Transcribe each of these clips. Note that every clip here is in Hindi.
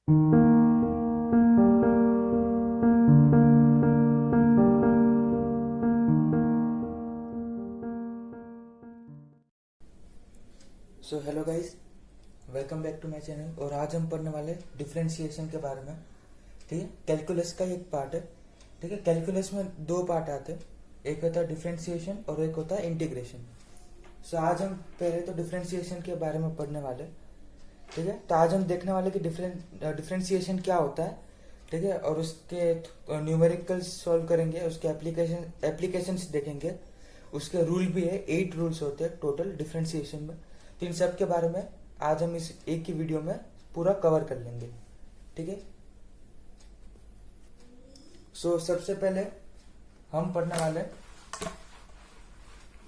So hello guys, welcome back to my channel. और आज हम पढ़ने वाले डिफरेंशिएशन के बारे में। ठीक है, कैलकुलस का एक पार्ट है। ठीक है, कैलकुलस में दो पार्ट आते हैं, एक होता है डिफरेंशिएशन और एक होता है इंटीग्रेशन। सो आज हम पहले तो डिफरेंशिएशन के बारे में पढ़ने वाले। ठीक है, तो आज हम देखने वाले कि डिफरेंशिएशन क्या होता है। ठीक है, और उसके न्यूमेरिकल्स सॉल्व करेंगे, उसके एप्लीकेशंस देखेंगे। उसके रूल भी है, 8 रूल्स होते हैं टोटल डिफरेंशिएशन में। तो इन सब के बारे में आज हम इस एक ही वीडियो में पूरा कवर कर लेंगे। ठीक है, सो सबसे पहले हम पढ़ने वाले,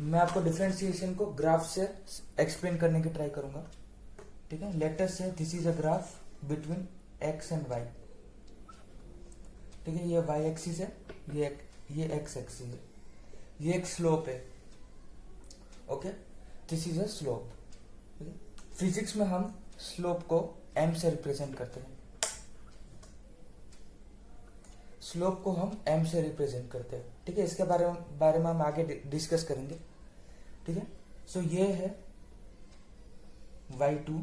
मैं आपको डिफरेंशिएशन को ग्राफ से एक्सप्लेन करने की ट्राई करूंगा। ठीक है, let us say this is a graph between x and y. ठीक है, ये वाई एक्सिस है, ये एक्स एक्सिस है, ये एक स्लोप है। Okay, this is a slope. Physics में हम स्लोप को एम से रिप्रेजेंट करते हैं। स्लोप को हम एम से रिप्रेजेंट करते हैं। ठीक है, इसके बारे में हम आगे डिस्कस करेंगे। ठीक है, सो ये है y2,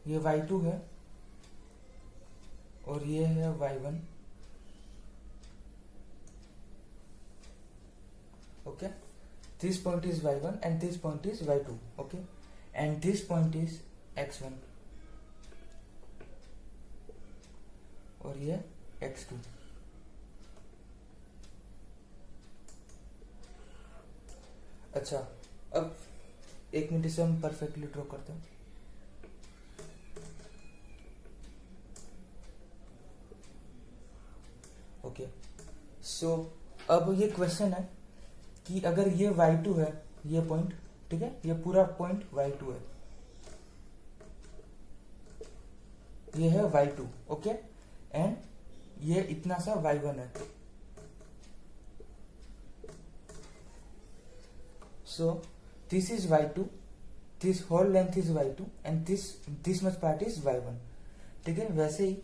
ये y2 है, और ये है y1। Okay, this point is y1 and this point is y2. Okay, and this point is x1 और ये x2। अच्छा, अब एक मिनट से हम परफेक्टली ड्रॉ करते हैं। ओके, सो अब ये क्वेश्चन है कि अगर ये y2 है, ये पॉइंट, ठीक है, ये पूरा पॉइंट y2 है, ये है y2। ओके, एंड ये इतना सा y1 है। So this is y2, this whole length is y2 and this much part is y1। ठीक है, वैसे ही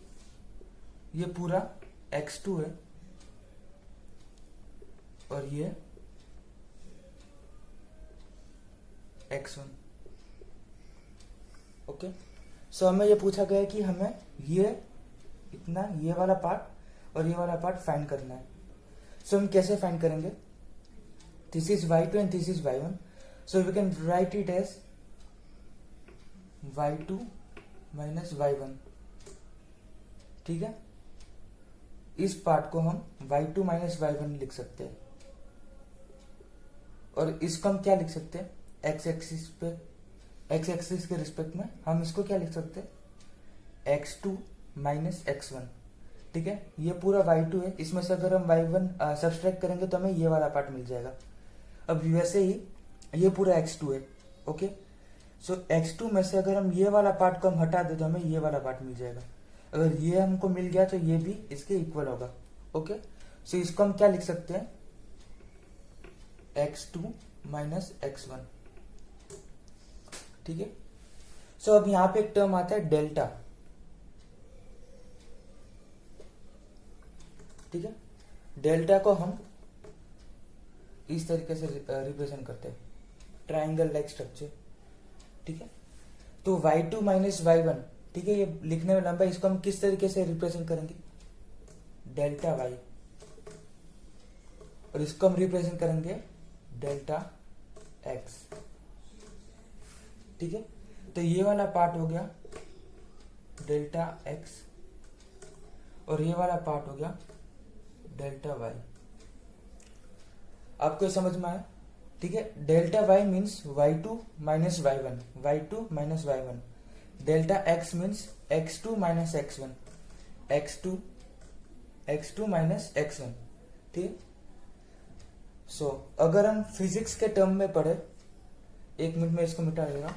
ये पूरा x2 है और ये x1। ओके, सो हमें ये पूछा गया है कि हमें ये इतना, ये वाला पार्ट और ये वाला पार्ट फाइंड करना है। सो हम कैसे फाइंड करेंगे? This is y2 and this is y1, so we can write it as y2 minus y1। ठीक है, इस पार्ट को हम y2 माइनस y1 लिख सकते हैं, और इसको हम क्या लिख सकते हैं? एक्स एक्सिस पे, एक्स एक्सिस के रिस्पेक्ट में हम इसको क्या लिख सकते हैं? x2 minus x1। ठीक है, ये पूरा y2 है, इसमें से अगर हम y1 सब्सट्रैक्ट करेंगे तो हमें ये वाला पार्ट मिल जाएगा। अब वैसे ही ये पूरा x2 है। ओके, सो x2 में से अगर हम ये वाला पार्ट को हम हटा दे तो हमें ये वाला पार्ट मिल जाएगा। अगर ये हमको मिल गया तो ये भी इसके इक्वल होगा। ओके, सो इसको हम क्या लिख सकते हैं? x2 minus x1। ठीक है, सो अब यहां पे एक टर्म आता है डेल्टा। ठीक है, डेल्टा को हम इस तरीके से रिप्रेजेंट करते हैं, ट्राइंगल लाइक स्ट्रक्चर। ठीक है, तो y2 माइनस y1, ठीक है, ये लिखने में लंबा है, इसको हम किस तरीके से रिप्रेजेंट करेंगे? डेल्टा y, और इसको हम रिप्रेजेंट करेंगे डेल्टा x। ठीक है, तो ये वाला पार्ट हो गया डेल्टा x और ये वाला पार्ट हो गया डेल्टा y। आपको समझ में आया? ठीक है, delta y means y2 minus y1, y2 minus y1। Delta x means x2 minus x1, x2 minus x1। ठीक, सो अगर हम फिजिक्स के टर्म में पढ़े, एक मिनट में इसको मिटा देगा।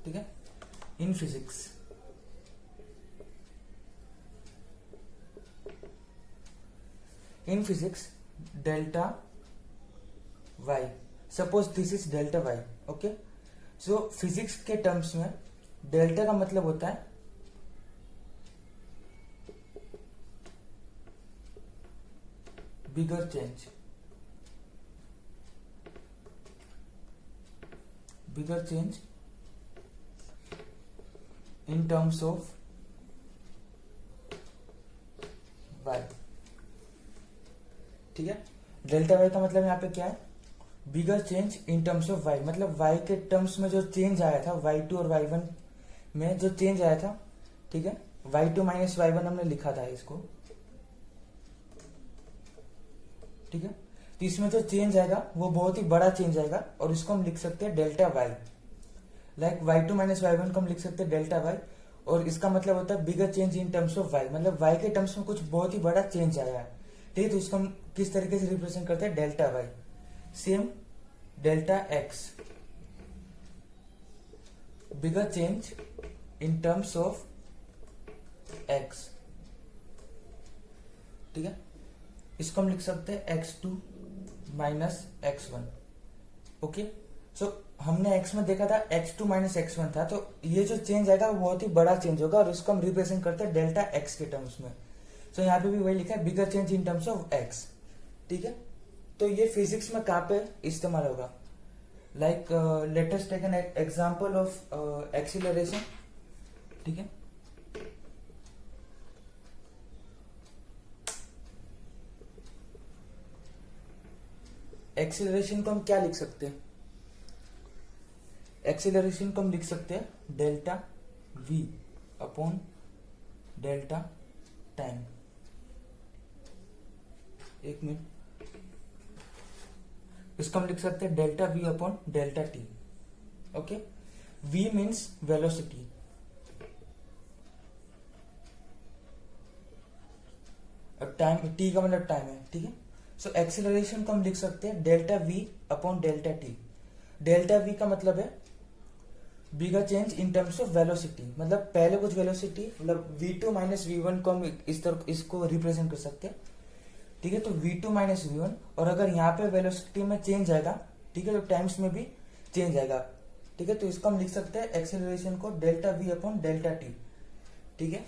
ठीक है, in physics delta y suppose this is delta Y. Okay, so physics के टर्म्स में डेल्टा का मतलब होता है bigger change. Bigger change in terms of Y. ठीक है, डेल्टा वाई का मतलब यहाँ पे क्या है, bigger change in terms of Y. मतलब वाई के टर्म्स में जो चेंज आया था y2 और y1 में जो चेंज आया था, ठीक है, y2 माइनस y1 हमने लिखा था इसको. ठीक है, तो इसमें जो चेंज आएगा वो बहुत ही बड़ा चेंज आएगा और इसको हम लिख सकते हैं delta Y. Like y2 minus y1 को हम लिख सकते हैं डेल्टा वाई, और इसका मतलब होता है bigger change in terms of Y. मतलब वाई के टर्म्स में कुछ बहुत ही बड़ा चेंज आया है. ठीक है, तो इसको हम किस तरीके से रिप्रेजेंट करते हैं, delta y. Same delta x, bigger change in terms of x. ठीक है, इसको हम लिख सकते हैं x2 माइनस x1. ओके, सो हमने x में देखा था x2 माइनस x1 था, तो ये जो चेंज आएगा वो बहुत ही बड़ा चेंज होगा और इसको हम रिप्रेजेंट करते हैं डेल्टा x के टर्म्स में. सो यहाँ पे भी वही लिखा है bigger change in terms of x. ठीक है, तो ये फिजिक्स में कहाँ पे इस्तेमाल होगा, like let us take an example of acceleration. ठीक है, एक्सीलरेशन को हम क्या लिख सकते हैं, एक्सीलरेशन को हम लिख सकते हैं delta v upon delta time. एक मिनट, इसको हम लिख सकते हैं delta v upon delta t. Okay, v means velocity, और टाइम, t का मतलब टाइम है. ठीक है, सो एक्सीलरेशन को हम लिख सकते हैं delta v upon delta t. Delta v का मतलब है bigger change in terms of velocity. मतलब पहले कुछ वेलोसिटी, मतलब v2 माइनस v1 को हम इस तरह इसको रिप्रेजेंट कर सकते हैं. ठीक है, तो v2 माइनस v1, और अगर यहाँ पे वेलोसिटी में चेंज आएगा, ठीक है, तो टाइम्स में भी चेंज आएगा. ठीक है, तो इसको हम लिख सकते हैं एक्सेलरेशन को delta v upon delta t. ठीक है,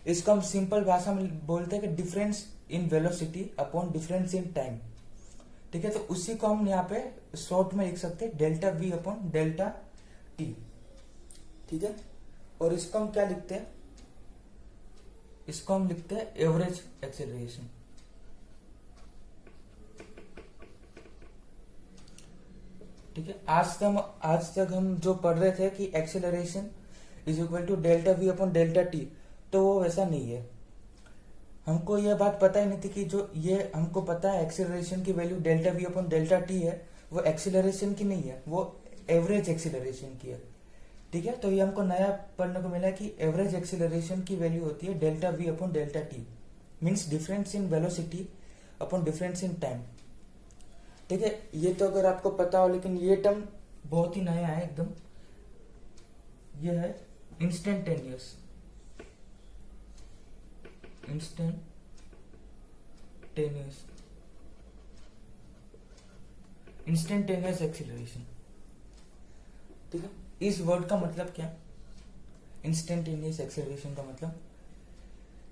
इसको हम सिंपल भाषा में बोलते हैं कि difference in velocity upon difference in time. ठीक है, तो उसी को हम यहाँ पे शॉर्ट में लिख सकते हैं delta v upon delta t. ठीक है, और इसको हम क्या लिखते हैं, इसको हम लिखते हैं एवरेज एक्सेलरेशन. ठीक है, आज तक हम जो पढ़ रहे थे कि acceleration is equal to delta v upon delta t, तो वो वैसा नहीं है. हमको यह बात पता ही नहीं थी कि जो ये हमको पता है एक्सेलरेशन की value delta v upon delta T है, वो एक्सेलरेशन की नहीं है, वो एवरेज एक्सेलरेशन की है. ठीक है, तो ये हमको नया पढ़ने को मिला कि एवरेज एक्सेलरेशन की वैल्यू होती है delta v upon delta T, means difference in velocity upon difference in time. ठीक है, ये तो अगर आपको पता हो, लेकिन ये टर्म बहुत ही नया है एकदम. ये है इंस्टेंटेनियस एक्सीलरेशन. ठीक है, इस वर्ड का मतलब क्या, इंस्टेंटेनियस एक्सीलरेशन का मतलब,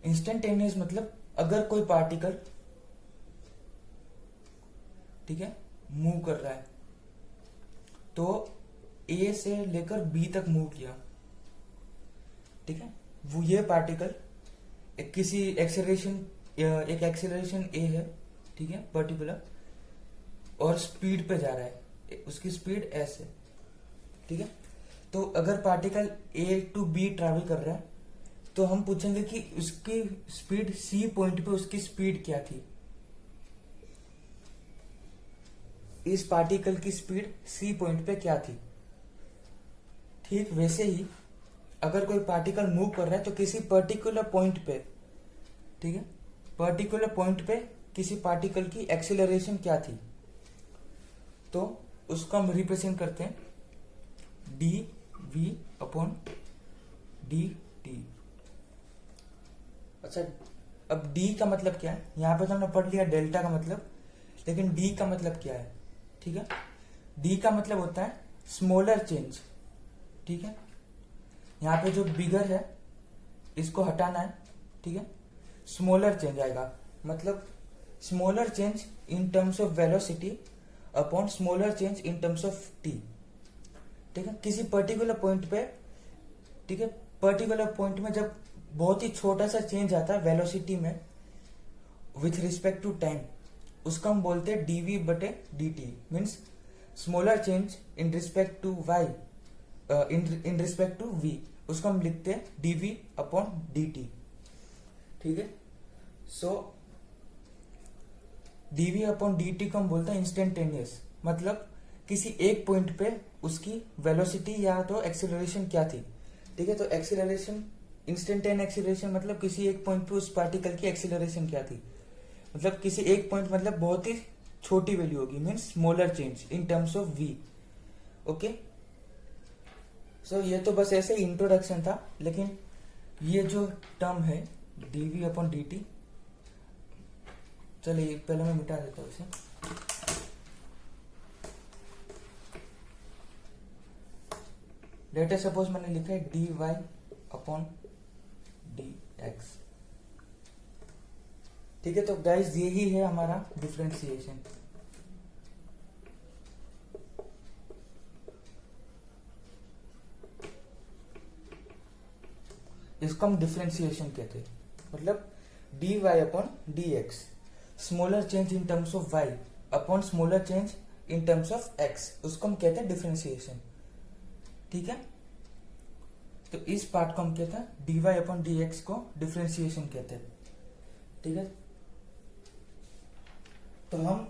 इंस्टेंटेनियस मतलब अगर कोई पार्टिकल, ठीक है, मूव कर रहा है, तो ए से लेकर बी तक मूव किया. ठीक है, वो ये पार्टिकल किसी एक्सेलरेशन, एक एक्सेलरेशन ए है, ठीक है, पर्टिकुलर, और स्पीड पे जा रहा है, उसकी स्पीड एस है. ठीक है, तो अगर particle A to B travel कर रहा है, तो हम पूछेंगे कि उसकी स्पीड सी पॉइंट पे उसकी स्पीड क्या थी. इस पार्टिकल की स्पीड सी पॉइंट पे क्या थी. ठीक वैसे ही अगर कोई पार्टिकल मूव कर रहा है, तो किसी पर्टिकुलर पॉइंट पे, ठीक है, पर्टिकुलर पॉइंट पे किसी पार्टिकल की एक्सेलरेशन क्या थी, तो उसको हम रिप्रेजेंट करते हैं d v upon d t. अच्छा, अब डी का मतलब क्या है, यहां पे तो हमने पढ़ लिया डेल्टा का मतलब, लेकिन डी का मतलब क्या है. ठीक है, डी का मतलब होता है स्मॉलर चेंज, ठीक है। यहाँ पे जो बिगर है इसको हटाना है, ठीक है। स्मॉलर चेंज आएगा, मतलब smaller change in terms of velocity upon smaller change in terms of T, ठीक है। किसी पर्टिकुलर पॉइंट पे, ठीक है, पर्टिकुलर पॉइंट में जब बहुत ही छोटा सा चेंज आता है वेलोसिटी में विथ रिस्पेक्ट टू टाइम, उसको हम बोलते हैं डीवी बटे d t, means smaller change in respect to y, in respect to v, उसको हम लिखते हैं डीवी अपॉन डी टी, ठीक है। सो डीवी अपॉन डी टी को हम बोलते हैं इंस्टेंटेनियस, मतलब किसी एक पॉइंट पे उसकी वेलोसिटी या तो एक्सीलरेशन क्या थी, ठीक है। तो एक्सीलरेशन, इंस्टेंटेनियस एक्सीलरेशन मतलब किसी एक पॉइंट पे उस पार्टिकल की एक्सीलरेशन क्या थी, मतलब किसी एक पॉइंट मतलब बहुत ही छोटी वैल्यू होगी, means smaller change in terms of V, okay. So ये तो बस ऐसे इंट्रोडक्शन था, लेकिन ये जो टर्म है डीवी अपॉन डी टी, चलिए पहले मैं मिटा देता हूँ इसे। लेट सपोज मैंने लिखा है d Y upon D x, ठीक है। तो गाइस यही है हमारा डिफरेंशिएशन। इसको हम डिफरेंशिएशन कहते हैं, मतलब d Y upon D x, smaller change in terms of Y upon smaller change in terms of x, उसको हम कहते हैं डिफरेंशिएशन, ठीक है। तो इस पार्ट को हम कहते हैं d Y upon D x को डिफरेंशिएशन कहते हैं, ठीक है। तो हम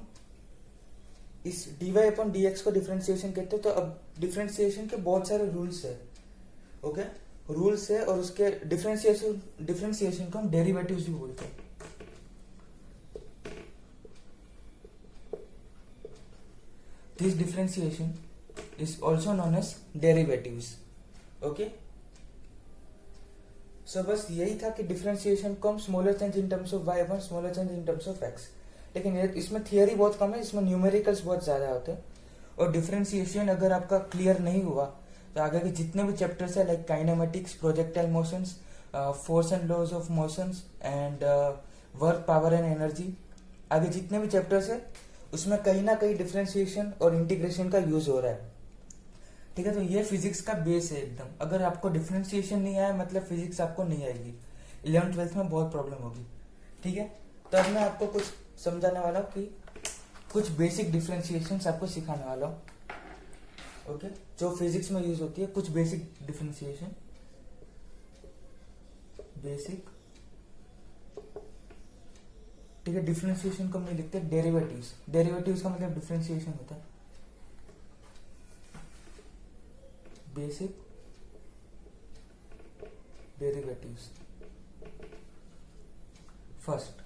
इस d Y upon D x को डिफरेंशिएशन कहते हैं। तो अब डिफरेंशिएशन के बहुत सारे रूल्स है, ओके, रूल्स है, और उसके डिफरेंशिएशन को हम डेरिवेटिव्स भी बोलते हैं। This differentiation is also known as derivatives, okay. So बस यही था कि डिफरेंशिएशन को हम smaller change in terms of Y upon smaller change in terms of X, लेकिन इसमें थियरी बहुत कम है, इसमें न्यूमेरिकल्स बहुत ज्यादा होते हैं। और डिफरेंशिएशन अगर आपका क्लियर नहीं हुआ तो आगे के जितने भी चैप्टर्स है like kinematics, projectile motions, force and laws of motions and work, power and energy, आगे जितने भी चैप्टर्स है उसमें कहीं ना कहीं डिफरेंशिएशन और इंटीग्रेशन का यूज हो रहा है, ठीक है। तो ये फिजिक्स का बेस है एकदम। अगर आपको डिफरेंशिएशन नहीं आया मतलब फिजिक्स आपको नहीं आएगी, 11th-12th में बहुत प्रॉब्लम होगी, ठीक है। तो अब मैं आपको कुछ समझाने वाला हूँ कि कुछ बेसिक डिफरेंशिएशंस आपको सिखाने वाला हूँ, ओके, जो फिजिक्स में यूज होती है। कुछ बेसिक डिफरेंशिएशन, बेसिक, ठीक है। डिफरेंशिएशन को हम लिखते हैं डेरिवेटिव्स। डेरिवेटिव्स का मतलब डिफरेंशिएशन होता है। बेसिक डेरिवेटिव्स, फर्स्ट,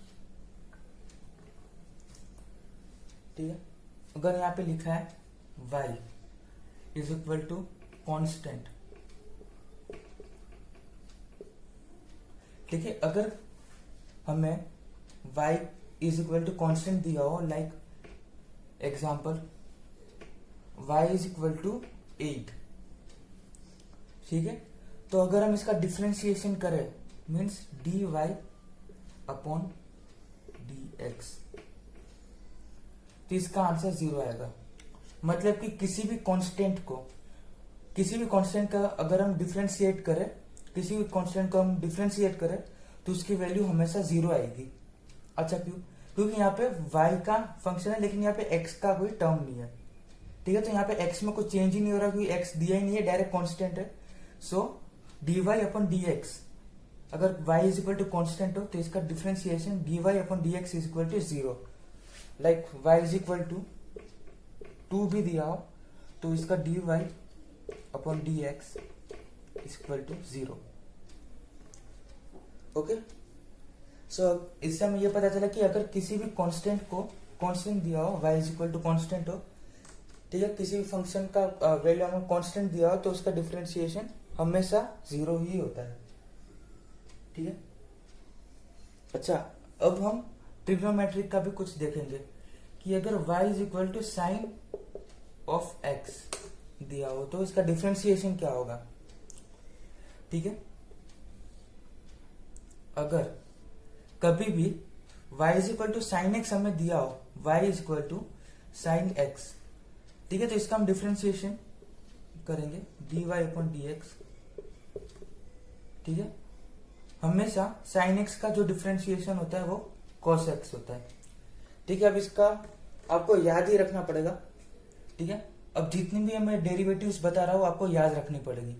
ठीक है। अगर यहाँ पे लिखा है y is equal to constant, ठीक है। अगर हमें y is equal to constant दिया हो, like example y is equal to 8, ठीक है। तो अगर हम इसका डिफरेंशिएशन करें means d Y upon D x, तो इसका आंसर 0 आएगा। मतलब कि किसी भी कांस्टेंट का अगर हम डिफरेंशिएट करें, किसी भी कांस्टेंट को हम डिफरेंशिएट करें तो उसकी वैल्यू हमेशा 0 आएगी। अच्छा, क्यों? क्योंकि यहाँ पे y का फंक्शन है लेकिन यहाँ पे x का कोई टर्म नहीं है, ठीक है। तो यहाँ पे x में कोई चेंज ही नहीं हो रहा क्योंकि x दिया ही नहीं है, डायरेक्ट कांस्टेंट है। So D Y upon D X, अगर y is equal to constant हो तो इसका differentiation D Y upon D X is equal to 0। Like y is equal to 2 भी दिया हो तो इसका D Y upon D X is equal to 0, okay. So इससे हमें यह पता चला कि अगर किसी भी कांस्टेंट को कांस्टेंट दिया हो, y is equal to constant हो, ठीक है, किसी भी फंक्शन का वैल्यू हमें कांस्टेंट दिया हो तो उसका डिफरेंशिएशन हमेशा 0 ही होता है, ठीक है। अच्छा, अब हम ट्रिग्नोमेट्रिक का भी कुछ देखेंगे कि अगर y is equal to sine of x दिया हो तो इसका डिफरेंशिएशन क्या होगा। ठीक है, अगर कभी भी y is equal to sine x हमें दिया हो, y is equal to sine x, ठीक है, तो इसका हम डिफरेंशिएशन करेंगे dy अपॉन dx। ठीक है, हमेशा साइन एक्स का जो डिफरेंशिएशन होता है वो cos x होता है। ठीक है, अब इसका आपको याद ही रखना पड़ेगा। ठीक है, अब जितनी भी मैं डेरिवेटिव्स बता रहा हूं आपको याद रखनी पड़ेगी।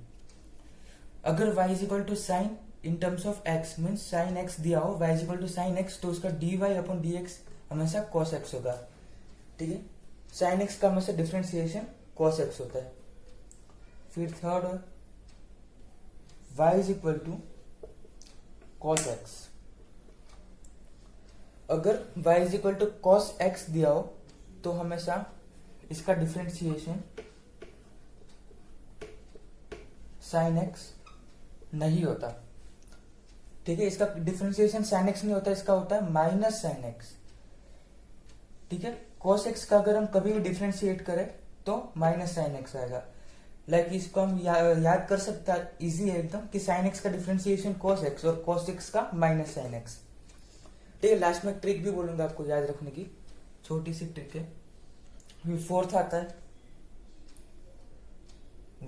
अगर y is equal to sine in terms of x means sine x दिया हो, y is equal to sine x, तो उसका dy अपॉन dx हमेशा cos x होगा। ठीक है, साइन x का हमेशा डिफरेंशिएशन cos x होता है। फिर third, y is equal to cos x। अगर y is equal to cos x दिया हो तो हमेशा इसका डिफरेंशिएशन sin x नहीं होता। ठीक है, इसका डिफरेंशिएशन sin x नहीं होता, इसका होता है माइनस sin x। ठीक है, cos x का अगर हम कभी भी डिफरेंशिएट करें तो माइनस sin x आएगा। लाइक इसको हम याद कर सकता है, इजी है एकदम, कि sin x का डिफरेंशिएशन cos x और cos x का माइनस sin x। ठीक है, लास्ट में ट्रिक भी बोलूंगा आपको याद रखने की, छोटी सी ट्रिक है। फिर फोर्थ आता है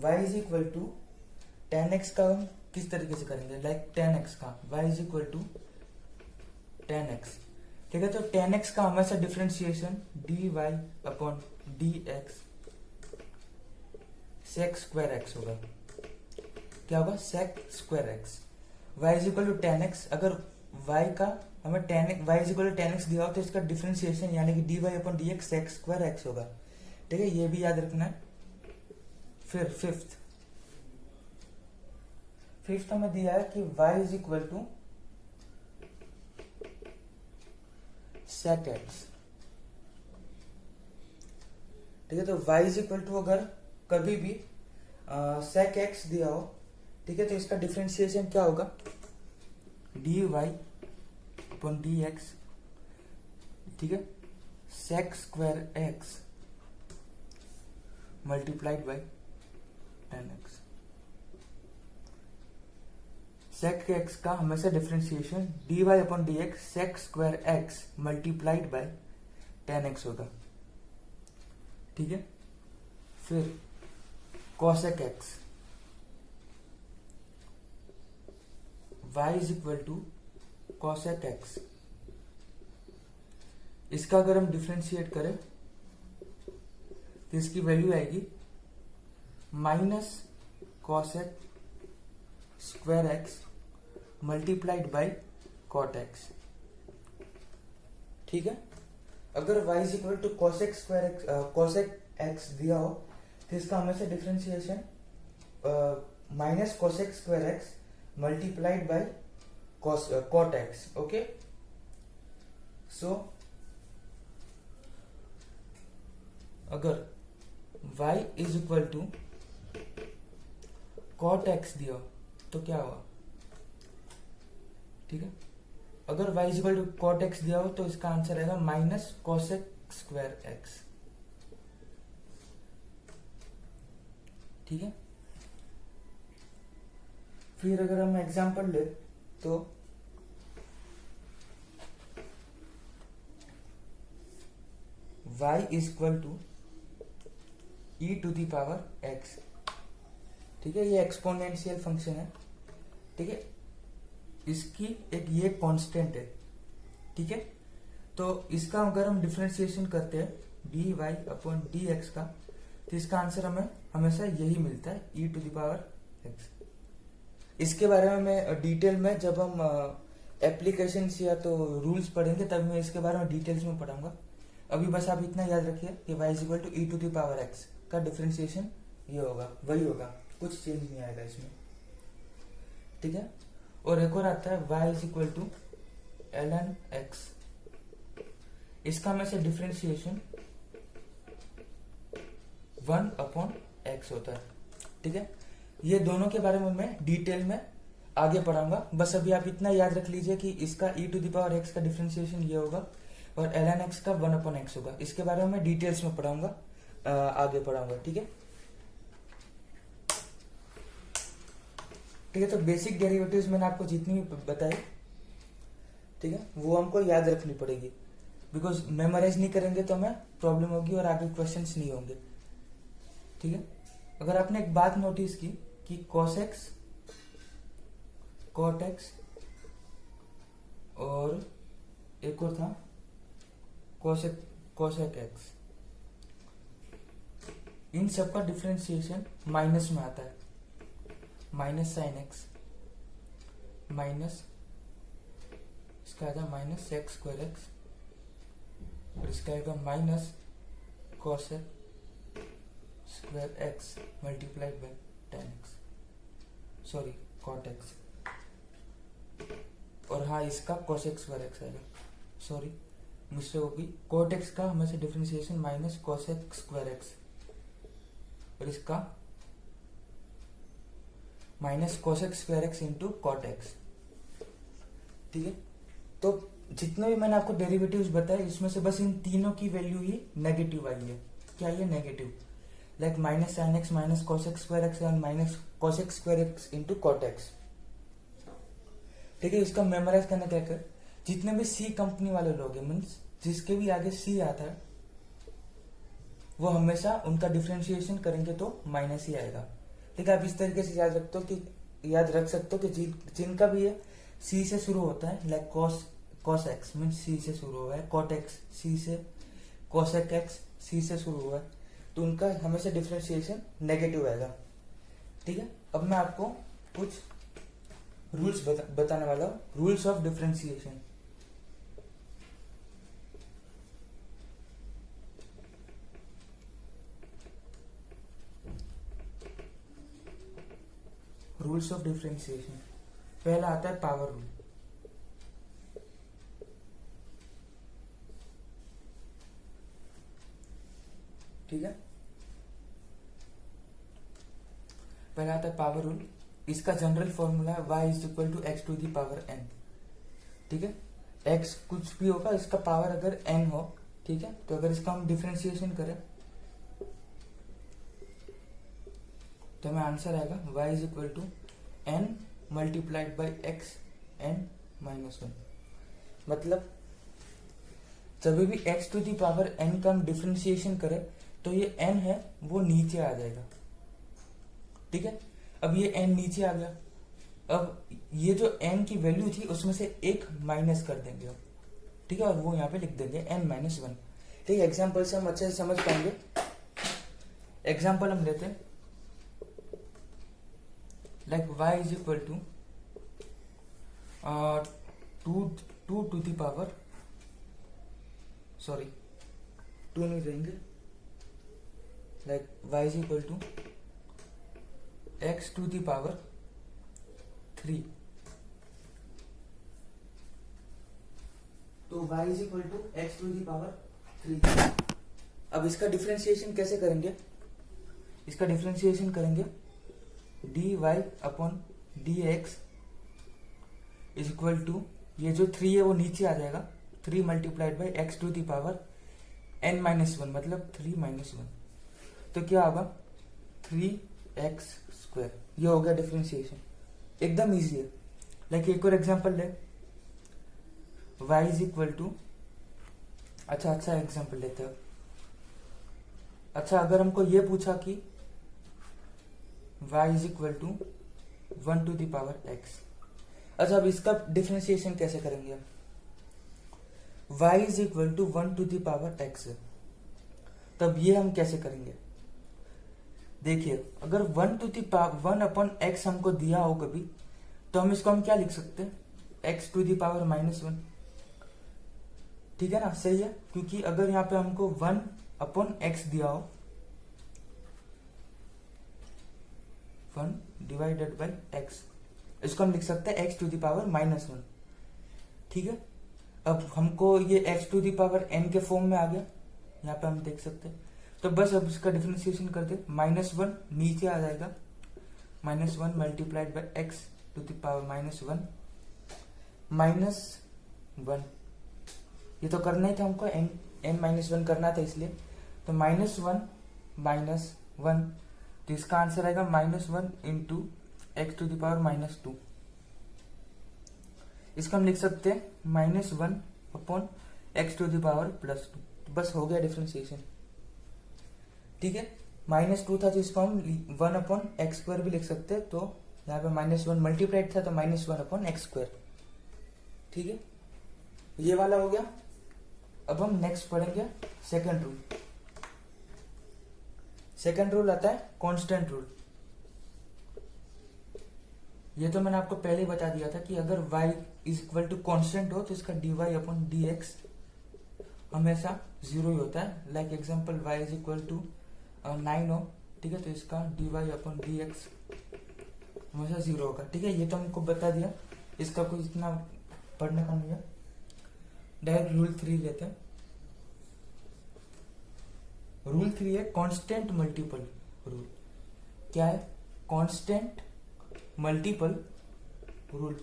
y is equal to tan x का हम किस तरीके से करेंगे, लाइक tan x का y is equal to tan x। ठीक है, तो tan x का हमेशा differentiation dy upon dx sec square x होगा। क्या होगा, sec square x। y is equal to tan x, अगर y का हमें y is equal to tan x दिया हो तो इसका डिफरेंशिएशन यानी कि dy upon dx sec square x होगा। ठीक है, ये भी याद रखना है। फिर फिफ्थ हमें दिया है कि y is equal to sec x। ठीक है, तो y इज इक्वल टू अगर कभी भी sec x दिया हो, ठीक है, तो इसका डिफरेंशिएशन क्या होगा, dy अपॉन dx। ठीक है, sec square x multiplied by tan x। sec x का हमेशा differentiation dy upon dx sec square x multiplied by tan x होगा। ठीक है, फिर cosec x, y is equal to cosec x। इसका अगर हम डिफरेंशिएट करें तो इसकी वैल्यू आएगी minus cosec square x multiplied by cot x। ठीक है, अगर y is equal to cosec square x cosec x दिया हो तो इसका हमेशा differentiation minus cosec square x multiplied by cot x। Okay, so अगर y is equal to cot x दिया तो क्या हुआ। ठीक है, अगर y is equal to cot x दिया हो तो इसका आंसर आएगा माइनस cosec स्क्वायर x। ठीक है, फिर अगर हम एग्जांपल ले तो y is equal to e to the power x। ठीक है, ये एक्सपोनेंशियल फंक्शन है। ठीक है, इसकी एक ये कांस्टेंट है। ठीक है, तो इसका अगर हम डिफरेंशिएशन करते हैं dy अपॉन dx का तो इसका आंसर हमें हमेशा यही मिलता है e to the power x। इसके बारे में मैं डिटेल में जब हम एप्लीकेशन या तो रूल्स पढ़ेंगे तब मैं इसके बारे में डिटेल्स में पढ़ाऊंगा। अभी बस आप इतना याद रखिए कि y is equal to e to the power x का डिफरेंशिएशन ये होगा, वही होगा, कुछ चेंज नहीं आएगा इसमें। ठीक है, और एक और आता है y is equal to ln x। इसका में से डिफरेंशिएशन 1 अपॉन x होता है। ठीक है, ये दोनों के बारे में मैं डिटेल में आगे पढ़ाऊंगा। बस अभी आप इतना याद रख लीजिए कि इसका e to the power x का डिफरेंशिएशन ये होगा और ln x का 1 अपॉन x होगा। इसके बारे में मैं डिटेल्स में पढ़ाऊंगा। आगे पढ़ाऊंगा। ठीक है, ठीक है। तो बेसिक डेरिवेटिव्स मैंने आपको जितनी भी बताई, ठीक है, वो हमको याद रखनी पड़ेगी, बिकॉज मेमोराइज नहीं करेंगे तो हमें प्रॉब्लम होगी और आगे क्वेश्चंस नहीं होंगे। ठीक है, अगर आपने एक बात नोटिस की कि cos x, cot x और एक और था cosec x, इन सब का डिफरेंशिएशन माइनस में आता है, माइनस साइन एक्स माइनस इसका आएगा माइनस सेक्स स्क्वायर एक्स और इसका आएगा minus cosec square x multiplied by tan x, sorry cot x, और हाँ इसका कॉसेक स्क्वायर एक्स आएगा, सॉरी मिस्टेक होगी, कॉट एक्स का हमेशा differentiation minus cosec square x और इसका minus cosec square x into cot x. ठीक है, तो जितने भी मैंने आपको डेरिवेटिव्स बताए इसमें से बस इन तीनों की वैल्यू ही नेगेटिव आई है। क्या ये negative, like minus sine x minus cosec square x and minus cosec square x into cot x. ठीक है, इसका मेमोराइज करने क्या कर, जितने भी सी कंपनी वाले लोग हैं, मीन्स जिसके भी आगे सी आता है वो हमेशा उनका डिफरेंशिएशन करेंगे तो माइनस ही आएगा। ठीक है, आप इस तरीके से याद रख सकते हो कि जिनका भी ये सी से शुरू होता है, लाइक कॉस एक्स मीन सी से शुरू हुआ है, कॉट एक्स सी से, कॉसेक एक्स सी से शुरू हुआ है, तो उनका हमेशा डिफरेंशिएशन नेगेटिव आएगा। ठीक है, अब मैं आपको कुछ रूल्स बताने वाला हूँ, rules of differentiation. Rules of differentiation, पहला आता है पावर रूल। ठीक है, पहला आता है पावर रूल, इसका जनरल फॉर्मूला है y is equal to x to the power n। ठीक है, x कुछ भी होगा, इसका पावर अगर n हो, ठीक है, तो अगर इसका हम डिफरेंशिएशन करें तो हमें आंसर आएगा y is equal to n multiplied by x n minus one. मतलब जब भी x to the power n का हम डिफरेंशिएशन करें तो ये n है वो नीचे आ जाएगा। ठीक है, अब ये n नीचे आ गया, अब ये जो n की वैल्यू थी उसमें से एक माइनस कर देंगे अब। ठीक है, और वो यहाँ पे लिख देंगे n माइनस वन। ठीक है, एग्जाम्पल से हम अच्छे से समझ पाएंगे। एग्जाम्पल हम लेते हैं, like y is equal to two to the power, sorry two नहीं देंगे, like y is equal to x to the power 3। तो y is equal to x to the power 3। अब इसका डिफरेंशिएशन कैसे करेंगे, इसका डिफरेंशिएशन करेंगे dy upon dx is equal to, ये जो 3 है वो नीचे आ जाएगा, 3 multiplied by x to the power n minus one, मतलब 3 माइनस वन। तो क्या होगा 3x स्क्वायर, ये हो गया डिफरेंशिएशन, एकदम इजी है। लाइक एक और एग्जांपल ले, y इज इक्वल टू, अच्छा एग्जांपल लेते हैं। अच्छा, अगर हमको ये पूछा कि y is equal to 1 to the power x, अच्छा अब इसका डिफरेंशिएशन कैसे करेंगे, y is equal to 1 to the power x, तब ये हम कैसे करेंगे। देखिए, अगर 1 to the power 1 upon x हमको दिया हो कभी, तो हम इसको हम क्या लिख सकते हैं, x to the power minus one. ठीक है ना, सही है, क्योंकि अगर यहाँ पे हमको 1 अपॉन x दिया हो, 1 डिवाइडेड बाई x, इसको हम लिख सकते हैं x to the power minus one. ठीक है, अब हमको ये x to the power n के फॉर्म में आ गया, यहाँ पे हम देख सकते हैं। तो बस अब इसका डिफरेंशिएशन कर दे, माइनस वन नीचे आ जाएगा, minus one multiplied by x to the power minus one, minus one, ये तो करना ही था हमको, n माइनस वन करना था इसलिए, तो माइनस वन -1, तो इसका आंसर आएगा -1 into x to the power -2। इसको हम लिख सकते हैं -1 upon x to the power +2। तो बस हो गया डिफ्रेंसिएशन। ठीक है, -2 था तो इसको हम 1 अपॉन एक्स स्क्वायर भी लिख सकते हैं, तो यहाँ पे -1 मल्टीप्लाइड था तो -1 अपॉन एक्स स्क्वायर। ठीक है, ये वाला हो गया। अब हम नेक्स्ट पढ़ेंगे सेकंड रूल। सेकंड रूल आता है कांस्टेंट रूल। ये तो मैंने आपको पहले ही बता दिया था कि अगर y is equal to constant हो तो इसका dy अपॉन dx हमेशा 0 ही होता है। Like example y is equal to 9 हो, ठीक है, तो इसका dy अपॉन dx हमेशा 0 होगा। ठीक है, ये तो हमको बता दिया, इसका कोई इतना पढ़ने का नहीं है। डायरेक्ट रूल 3 लेते हैं। रूल 3 है कांस्टेंट मल्टीपल रूल। क्या है? Constant multiple rule.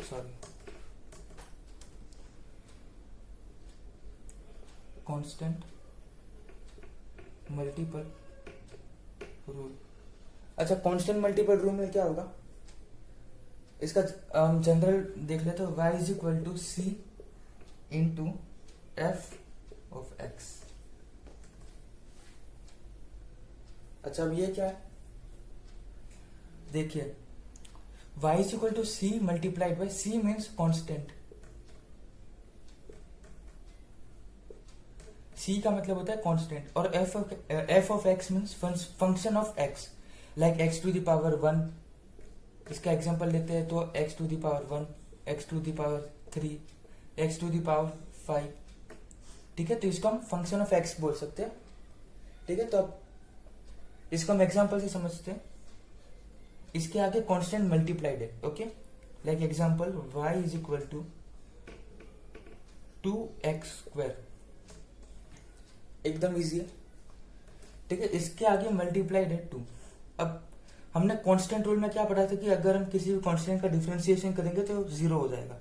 Sorry, constant multiple rule. अच्छा, कांस्टेंट मल्टीपल रूल में क्या होगा? इसका जनरल देख लेते हो, y is equal to c into f of x. अच्छा, अब ये क्या है? देखिए, y is equal to c multiplied by c means constant. c का मतलब होता है कांस्टेंट, और f of x means function of x, like x to the power 1। इसका एग्जांपल लेते हैं तो x to the power 1, x to the power 3, x to the power 5। ठीक है, तो इसको हम फंक्शन ऑफ x बोल सकते हैं। ठीक है, तो अब इसको हम एग्जांपल से समझते हैं। इसके आगे कांस्टेंट मल्टीप्लाइड है। Okay, like example y is equal to 2x²। एकदम इजी है। ठीक है, इसके आगे मल्टीप्लाइड है 2। अब हमने कांस्टेंट रूल में क्या पढ़ा था कि अगर हम किसी भी कांस्टेंट का डिफरेंशिएशन करेंगे तो 0 हो जाएगा।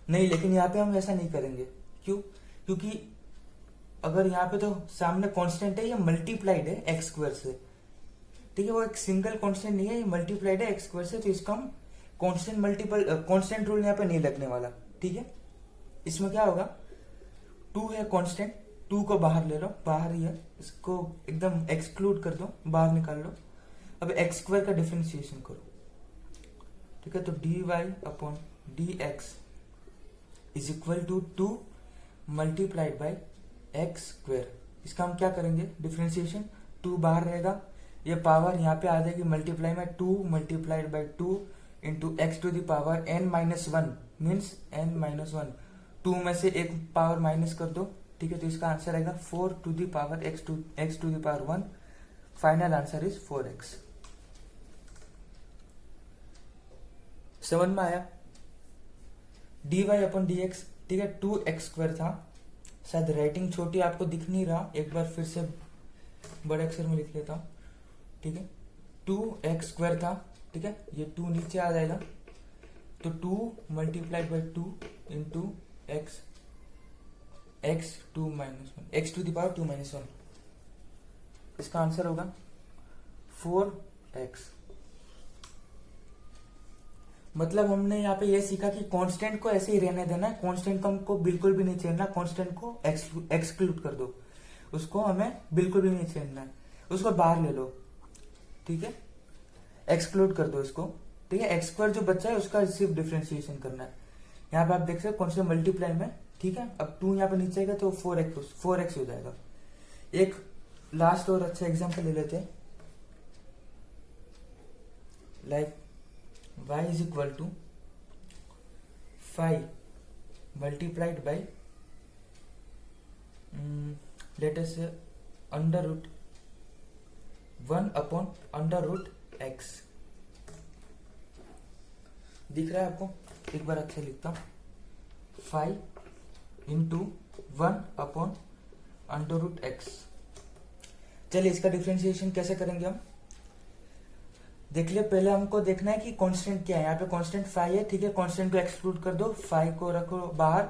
नहीं, लेकिन यहाँ पे हम ऐसा नहीं करेंगे। क्यों? क्योंकि अगर यहाँ पे तो सामने कांस्टेंट है, ये मल्टीप्लाइड है x² से। ठीक है, वो एक सिंगल कांस्टेंट नहीं है, ये मल्टीप्लाइड है x² से, तो इसका हम कांस्टेंट रूल यहाँ पे नहीं लगने वाला। ठीक है, इसमें क्या होगा, 2 है कांस्टेंट, 2 को बाहर ले लो, बाहर ही है, इसको एकदम एक्सक्लूड कर दो, बाहर निकाल लो। अब x² का डिफरेंशिएशन करो। ठीक है, तो dy upon dx is equal to 2 multiplied by x²। इसका हम क्या करेंगे डिफरेंशिएशन? 2 बाहर रहेगा, ये पावर यहाँ पे आ जाएगी मल्टीप्लाई में, 2 multiplied by 2 into x to the power n-1 means n-1। 2 में से एक पावर माइनस कर दो। ठीक है, तो इसका आंसर आएगा 4 to the power x to the power 1। Final answer is 4x। समझ में आया? dy अपॉन dx, ठीक है, 2x² था। शायद राइटिंग छोटी आपको दिख नहीं रहा, एक बार फिर से बड़े अक्षर में लिख लेता हूं। ठीक है, 2x² था। ठीक है, ये 2 नीचे आ जाएगा, तो 2 multiplied by 2 into x to the power 2-1। इसका आंसर होगा 4x। मतलब हमने यहाँ पे ये सीखा कि कांस्टेंट को ऐसे ही रहने देना है, कांस्टेंट को हमको बिल्कुल भी नहीं छेड़ना, कांस्टेंट को एक्सक्लूड कर दो, उसको हमें बिल्कुल भी नहीं छेड़ना है, उसको बाहर ले लो। ठीक है, एक्सक्लूड कर दो इसको। ठीक है, x² जो बच्चा है उसका सिर्फ डिफरेंशिएशन करना है। यहाँ पे आप देख सकते कांस्टेंट मल्टीप्लाई में। ठीक है, अब 2 यहाँ पे नीचे आएगा तो 4x हो जाएगा। एक लास्ट और अच्छा एग्जांपल ले लेते हैं, like y is equal to 5 multiplied by let us say √1 upon √x। दिख रहा है आपको? एक बार अच्छा लिखता हूं, 5 इंटू 1 अपॉन √x। चलिए इसका डिफरेंशिएशन कैसे करेंगे हम देख लिया। पहले हमको देखना है कि कांस्टेंट क्या है। यहाँ पे कांस्टेंट 5 है। ठीक है, कांस्टेंट को एक्सक्लूड कर दो, 5 को रखो बाहर,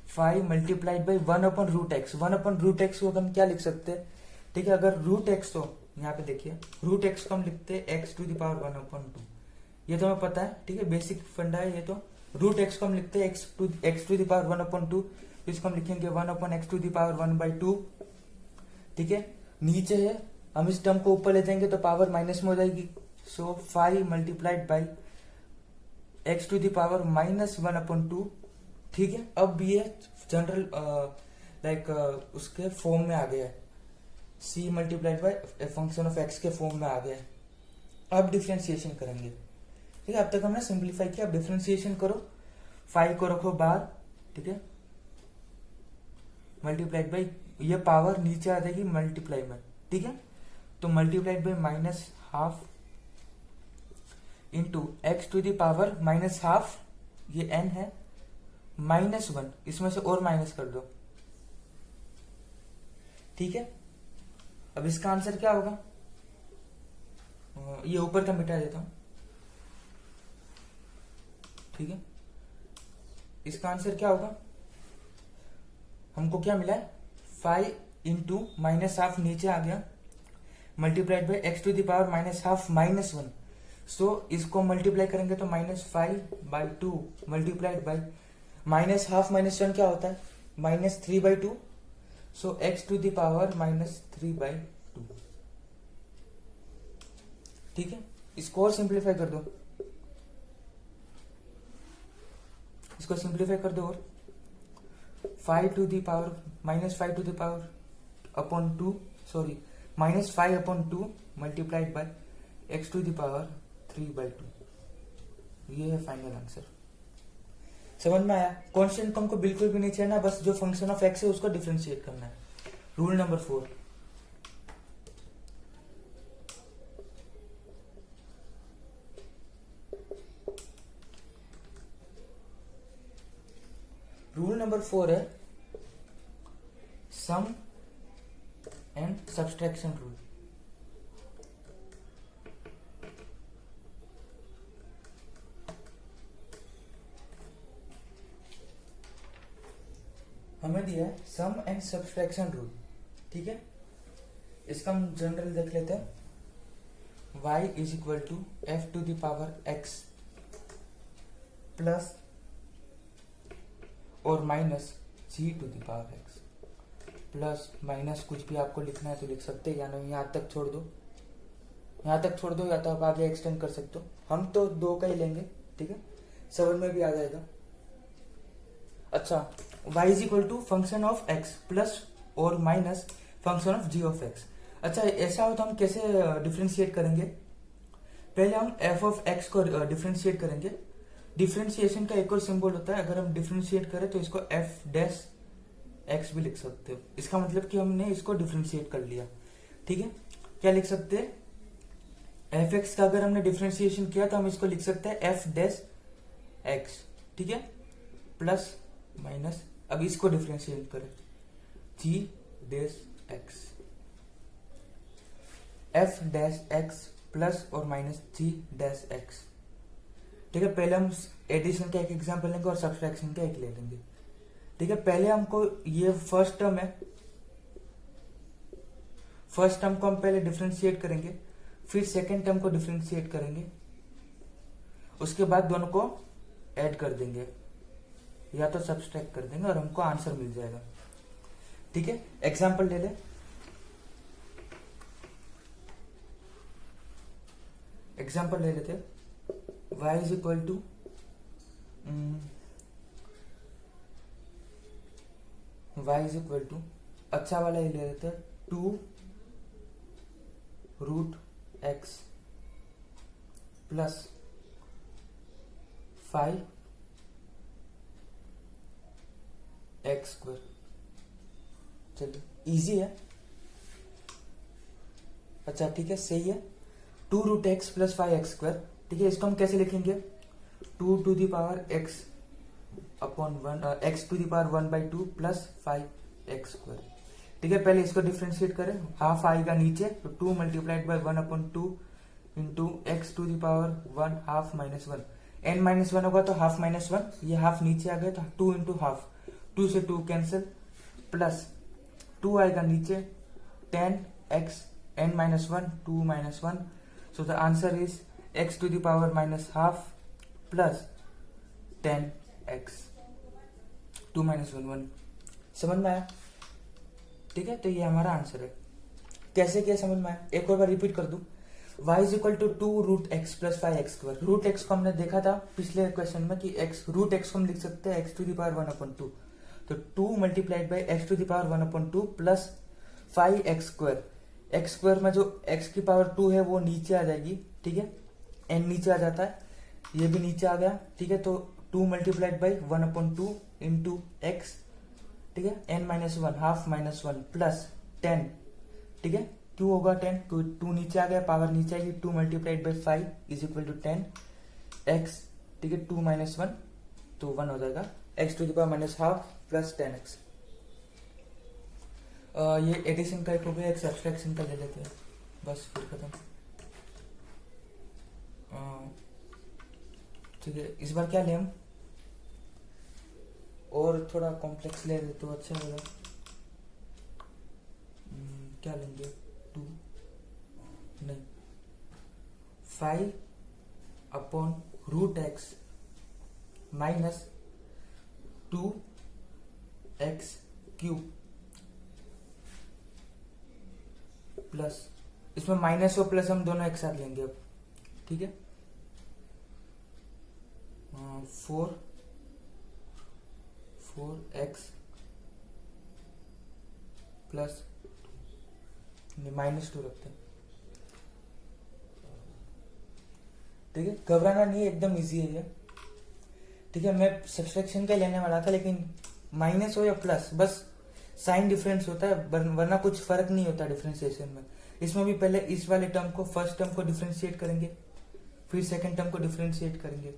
5 मल्टीप्लाइड बाई 1/√x। 1/√x को हम क्या लिख सकते हैं, ठीक है, अगर रूट एक्स तो यहाँ पे देखिए रूट एक्स को हम लिखते हैं x⁻1/2। ये तो हमें पता है, ठीक है, बेसिक फंडा है ये तो। रूट एक्स को हम लिखते हैं x⁻1/2, इसको हम लिखेंगे 1/x⁻1/2, ठीक है। नीचे है, हम इस टर्म को ऊपर ले जाएंगे तो पावर माइनस में हो जाएगी। सो 5 मल्टीप्लाइड बाई x⁻1/2, ठीक है। अब ये जनरल लाइक उसके फॉर्म में आ गया है, c multiplied by function of x के फॉर्म में आ गया है। अब डिफ्रेंसिएशन करेंगे, ठीक है। अब तक हमने सिंप्लीफाई किया, अब डिफ्रेंसिएशन करो, 5 को रखो बाहर, ठीक है, मल्टीप्लाइड बाई, ये पावर नीचे आ जाएगी मल्टीप्लाई में, ठीक है। तो मल्टीप्लाइड बाई -12 इंटू x⁻⁻, ये n है, -1, इसमें से और माइनस कर दो, ठीक है। अब इसका आंसर क्या होगा, ये ऊपर का मिटा देता हूं, ठीक है। इसका आंसर क्या होगा, हमको क्या मिला है, 5 इंटू -12 नीचे आ गया, मल्टीप्लाइड बाई x⁻⁻, -1। सो इसको मल्टीप्लाई करेंगे तो -5/2 मल्टीप्लाइड बाई -1 क्या होता है, -3/2। सो x⁻−3/2, ठीक है। इसको और सिंप्लीफाई कर दो, इसको सिंप्लीफाई कर दो, और -5/2 मल्टीप्लाइड बाई x⁻3/2, ये है फाइनल आंसर। समझ में आया। कांस्टेंट को हमको बिल्कुल भी नहीं चाहिए, बस जो फंक्शन ऑफ x है उसको डिफरेंशिएट करना है। रूल नंबर 4, रूल नंबर 4 है सम एंड सब्सट्रैक्शन रूल। हमें दिया है सम एंड सब्सट्रैक्शन रूल, ठीक है। इसका हम जनरल देख लेते हैं, y = f⁻x प्लस और माइनस g⁻x प्लस माइनस, कुछ भी आपको लिखना है तो लिख सकते हैं, या नहीं यहाँ तक छोड़ दो, यहाँ तक छोड़ दो, या तो आप आगे एक्सटेंड कर सकते हो। हम तो 2 का ही लेंगे, ठीक है, समझ में भी आ जाएगा। अच्छा, y = function of x plus और minus function of g of x। अच्छा, ऐसा हो तो हम कैसे डिफ्रेंशिएट करेंगे, पहले हम f ऑफ x को डिफ्रेंशिएट करेंगे। डिफ्रेंशिएशन का एक और सिंबल होता है, अगर हम डिफ्रेंशिएट करें तो इसको f' भी लिख सकते हो। इसका मतलब कि हमने इसको डिफ्रेंशिएट कर लिया, ठीक है। क्या लिख सकते हैं, f(x) का अगर हमने डिफ्रेंशिएशन किया तो हम इसको लिख सकते हैं f'(x), ठीक है, प्लस माइनस, अब इसको डिफ्रेंशिएट करें g'(x), f'(x) प्लस और माइनस g'(x), ठीक है। पहले हम एडिशन का एक एग्जांपल लेंगे और सब्सट्रैक्शन का एक ले लेंगे, ठीक है। पहले हमको ये फर्स्ट टर्म है, फर्स्ट टर्म को हम पहले डिफरेंशिएट करेंगे, फिर सेकेंड टर्म को डिफरेंशिएट करेंगे, उसके बाद दोनों को ऐड कर देंगे या तो सब्सट्रैक्ट कर देंगे और हमको आंसर मिल जाएगा, ठीक है। एग्जांपल ले ले, एग्जांपल ले लेते, y = अच्छा वाला ही ले लेते हैं, 2√x प्लस 5x²। चलिए, इजी है, अच्छा ठीक है, सही है। 2√x प्लस 5x², ठीक है। इसको हम कैसे लिखेंगे, 2x⁻1/2 प्लस 5x², ठीक है। पहले इसको डिफरेंशिएट करें, हाफ आएगा नीचे, तो 2 multiplied by 1/2 into x⁻1 half -1, n -1 होगा तो हाफ -1, ये हाफ नीचे आ गया तो 2 इंटू हाफ, 2 से 2 कैंसिल, प्लस 2 आएगा नीचे, 10x n minus 1, 2 minus 1, so the answer is x to the power minus half plus 10x, 2 minus 1 1। समझ में आया? ठीक है, तो ये हमारा आंसर है। कैसे किया समझ में आया? एक और बार रिपीट कर दूं, y is equal to 2 root x plus 5x²। Root x को हमने देखा था पिछले क्वेश्चन में कि x रूट एक्स को हम लिख सकते हैं x टू द पावर 1/2, तो 2 multiplied by x to the power 1/2 plus 5x²। x² में जो x की पावर 2 है वो नीचे आ जाएगी, ठीक है, n नीचे आ जाता है, ये भी नीचे आ गया, ठीक है, तो 2 मल्टीप्लाइड बाई 1/2 इंटू एक्स, ठीक है, n minus 1 half minus 1 plus 10, ठीक है, क्यों होगा 10? 2 नीचे आ गया, पावर नीचे आएगी, 2 multiplied by 5 is equal to 10 x, ठीक है, 2 माइनस 1 तो 1 हो जाएगा, x to the power minus half plus 10x। ये एडिशन का एक हो गया, एक सब्सट्रैक्शन का ले लेते हैं, बस फिर खत्म। ठीक है, इस बार क्या लें हम, और थोड़ा कॉम्प्लेक्स ले तो अच्छा होगा। क्या लेंगे, 2 नहीं 5 upon root x minus 2x³ plus, इसमें माइनस और प्लस हम दोनों एक साथ लेंगे अब, ठीक है, 4x प्लस -2 रखते हैं, ठीक है, घबराना नहीं, एकदम इजी है ये, ठीक है। मैं सब्सट्रैक्शन का लेने वाला था, लेकिन माइनस हो या प्लस बस साइन डिफरेंस होता है, वरना कुछ फर्क नहीं होता डिफरेंशिएशन में। इसमें भी पहले इस वाले टर्म को, फर्स्ट टर्म को डिफरेंशिएट करेंगे, फिर सेकंड टर्म को डिफरेंशिएट करेंगे,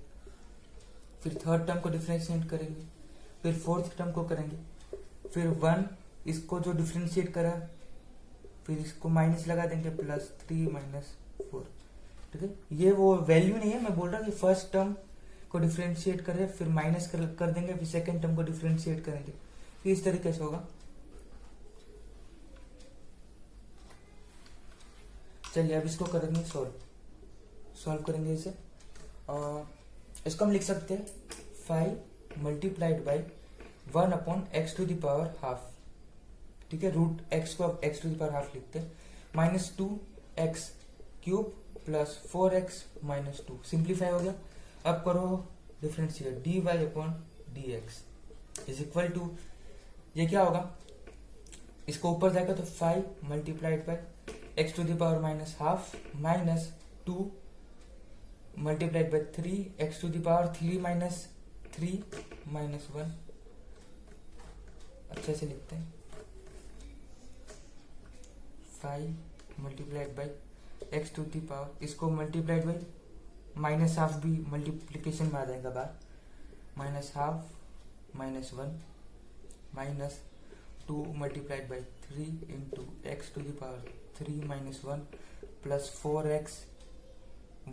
फिर थर्ड टर्म को डिफरेंशिएट करेंगे, फिर फोर्थ टर्म को करेंगे, फिर 1 इसको जो डिफरेंशिएट करा, फिर इसको माइनस लगा देंगे, प्लस 3 माइनस 4, ठीक है। ये वो वैल्यू नहीं है, मैं बोल रहा हूँ कि फर्स्ट टर्म को डिफरेंशिएट करें, फिर माइनस कर देंगे, फिर सेकंड टर्म को डिफरेंशिएट करेंगे, फिर इस तरीके से होगा। चलिए अब इसको करेंगे सॉल्व करेंगे इसे। इसको हम लिख सकते हैं 5 multiplied by 1 upon x to the power half, ठीक है, रूट एक्स को अब x to the power half लिखते हैं, -2x³ plus 4x minus 2, simplify हो गया। अब करो differentiate, dy upon dx is equal to, ये क्या होगा, इसको ऊपर जाएगा तो 5 multiplied by x to the power minus half minus 2 multiplied by 3 x to the power 3 minus 3 minus 1, अच्छे से लिखते हैं, 5 multiplied by x to the power, इसको मल्टीप्लाइड बाई माइनस हाफ भी मल्टीप्लीकेशन में आ जाएगा बाहर, minus half minus 1 minus 2 multiplied by 3 into x to the power 3 minus 1 plus 4x,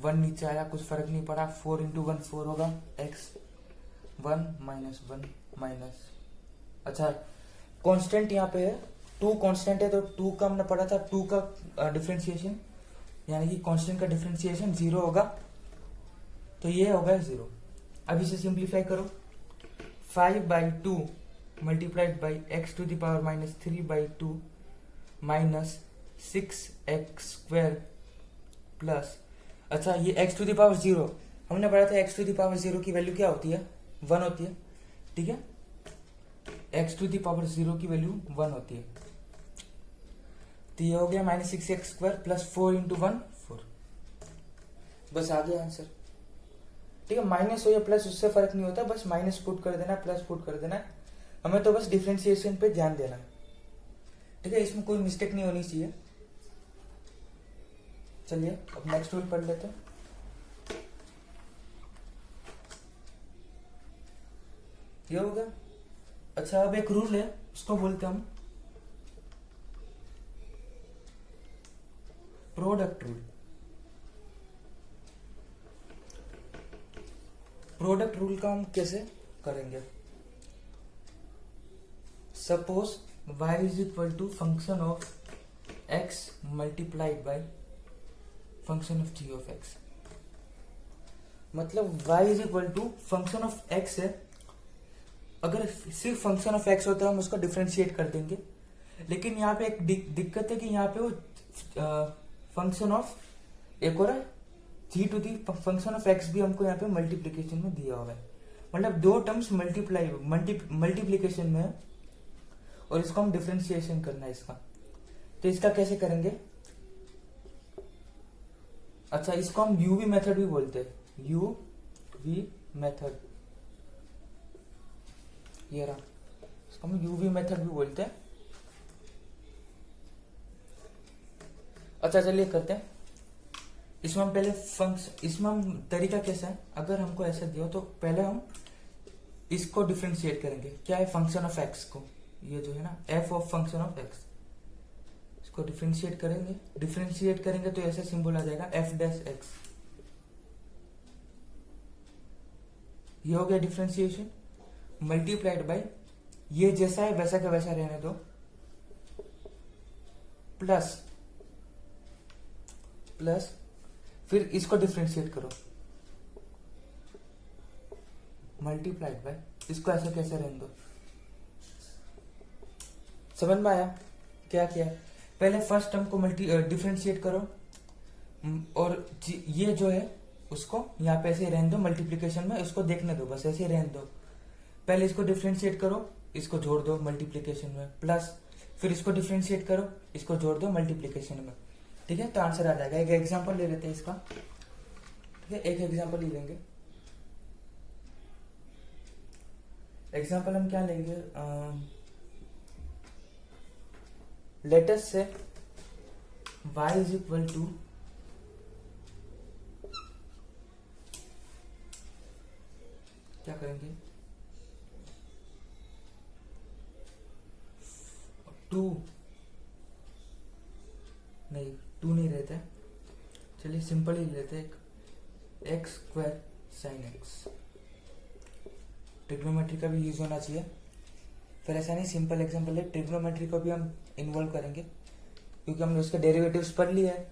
1 नीचे आया, कुछ फर्क नहीं पड़ा, 4 इंटू 1 4 होगा, x 1 माइनस 1 माइनस, अच्छा कांस्टेंट यहाँ पे है, 2 कांस्टेंट है, तो 2 का हमने पढ़ा था, 2 का डिफरेंशिएशन यानी कि कांस्टेंट का डिफरेंशिएशन 0 होगा, तो ये होगा 0। अब इसे सिंप्लीफाई करो, 5/2 multiplied by x to the power minus 3/2 minus 6x² plus, अच्छा ये x टू द पावर 0 हमने पढ़ा था, x टू द पावर 0 की वैल्यू क्या होती है, 1 होती है, ठीक है, x टू द पावर 0 की वैल्यू 1 होती है, तो ये हो गया -6x² प्लस 4 इंटू 1 4, बस आ गया आंसर, ठीक है। माइनस हो या प्लस उससे फर्क नहीं होता, बस माइनस पुट कर देना, प्लस पुट कर देना, हमें तो बस डिफरेंशिएशन पे ध्यान देना है, ठीक है, इसमें कोई मिस्टेक नहीं होनी चाहिए। चलिए अब नेक्स्ट रूल पढ़ लेते हैं। ये हो गया, अच्छा अब एक रूल है, उसको बोलते हैं हम प्रोडक्ट रूल। प्रोडक्ट रूल का हम कैसे करेंगे, suppose y is equal to function of x multiplied by function of g of x। मतलब y is equal to function of x है, अगर सिर्फ फंक्शन ऑफ x होता है हम उसको डिफरेंशिएट कर देंगे, लेकिन यहाँ पे एक दिक्कत है कि यहाँ पे वो फंक्शन ऑफ एक और g to the function of x भी हमको यहाँ पे मल्टीप्लीकेशन में दिया हुआ है, मतलब दो टर्म्स मल्टीप्लीकेशन में है और इसको हम डिफरेंशिएशन करना है इसका। तो इसका कैसे करेंगे? अच्छा, इसको हम यूवी मेथड भी बोलते हैं, यूवी मेथड, ये रहा, इसको हम यूवी मेथड भी बोलते हैं। अच्छा चलिए करते हैं। इसमें हम पहले इसमें हम तरीका कैसा है, अगर हमको ऐसा दिया तो पहले हम इसको डिफरेंशिएट करेंगे। क्या है? फंक्शन ऑफ एक्स को, ये जो है ना F of function of x, इसको डिफरेंशिएट करेंगे। डिफरेंशिएट करेंगे तो ऐसा सिंबल आ जाएगा एफ डैश एक्स, ये हो गया डिफरेंशिएशन। मल्टीप्लाइड बाय ये जैसा है वैसा का वैसा रहने दो, प्लस फिर इसको डिफरेंशिएट करो, मल्टीप्लाइड बाय इसको ऐसे कैसे रहने दो। समझ में आया क्या किया? पहले फर्स्ट टर्म को डिफरेंशिएट करो और ये जो है उसको यहाँ पे ऐसे रहने दो, मल्टीप्लीकेशन में उसको देखने दो, बस ऐसे रहने दो। पहले इसको डिफरेंशिएट करो, इसको जोड़ दो मल्टीप्लीकेशन में, प्लस फिर इसको डिफरेंशिएट करो, इसको जोड़ दो मल्टीप्लीकेशन में। ठीक है, तो आंसर आ जाएगा। एक एग्जांपल ले लेते हैं इसका, ठीक है, एक एग्जांपल ही लेंगे। एग्जांपल हम क्या लेंगे? लेटेस्ट से y इज इक्वल टू क्या करेंगे? 2 नहीं रहता है, चलिए सिंपल ही लेते हैं, x square sine x. Trigonometry का भी यूज होना चाहिए, फिर ऐसा नहीं सिंपल एग्जांपल है, ट्रिग्नोमेट्री को भी हम इन्वॉल्व करेंगे क्योंकि हमने उसके डेरिवेटिव्स पढ़ लिया है।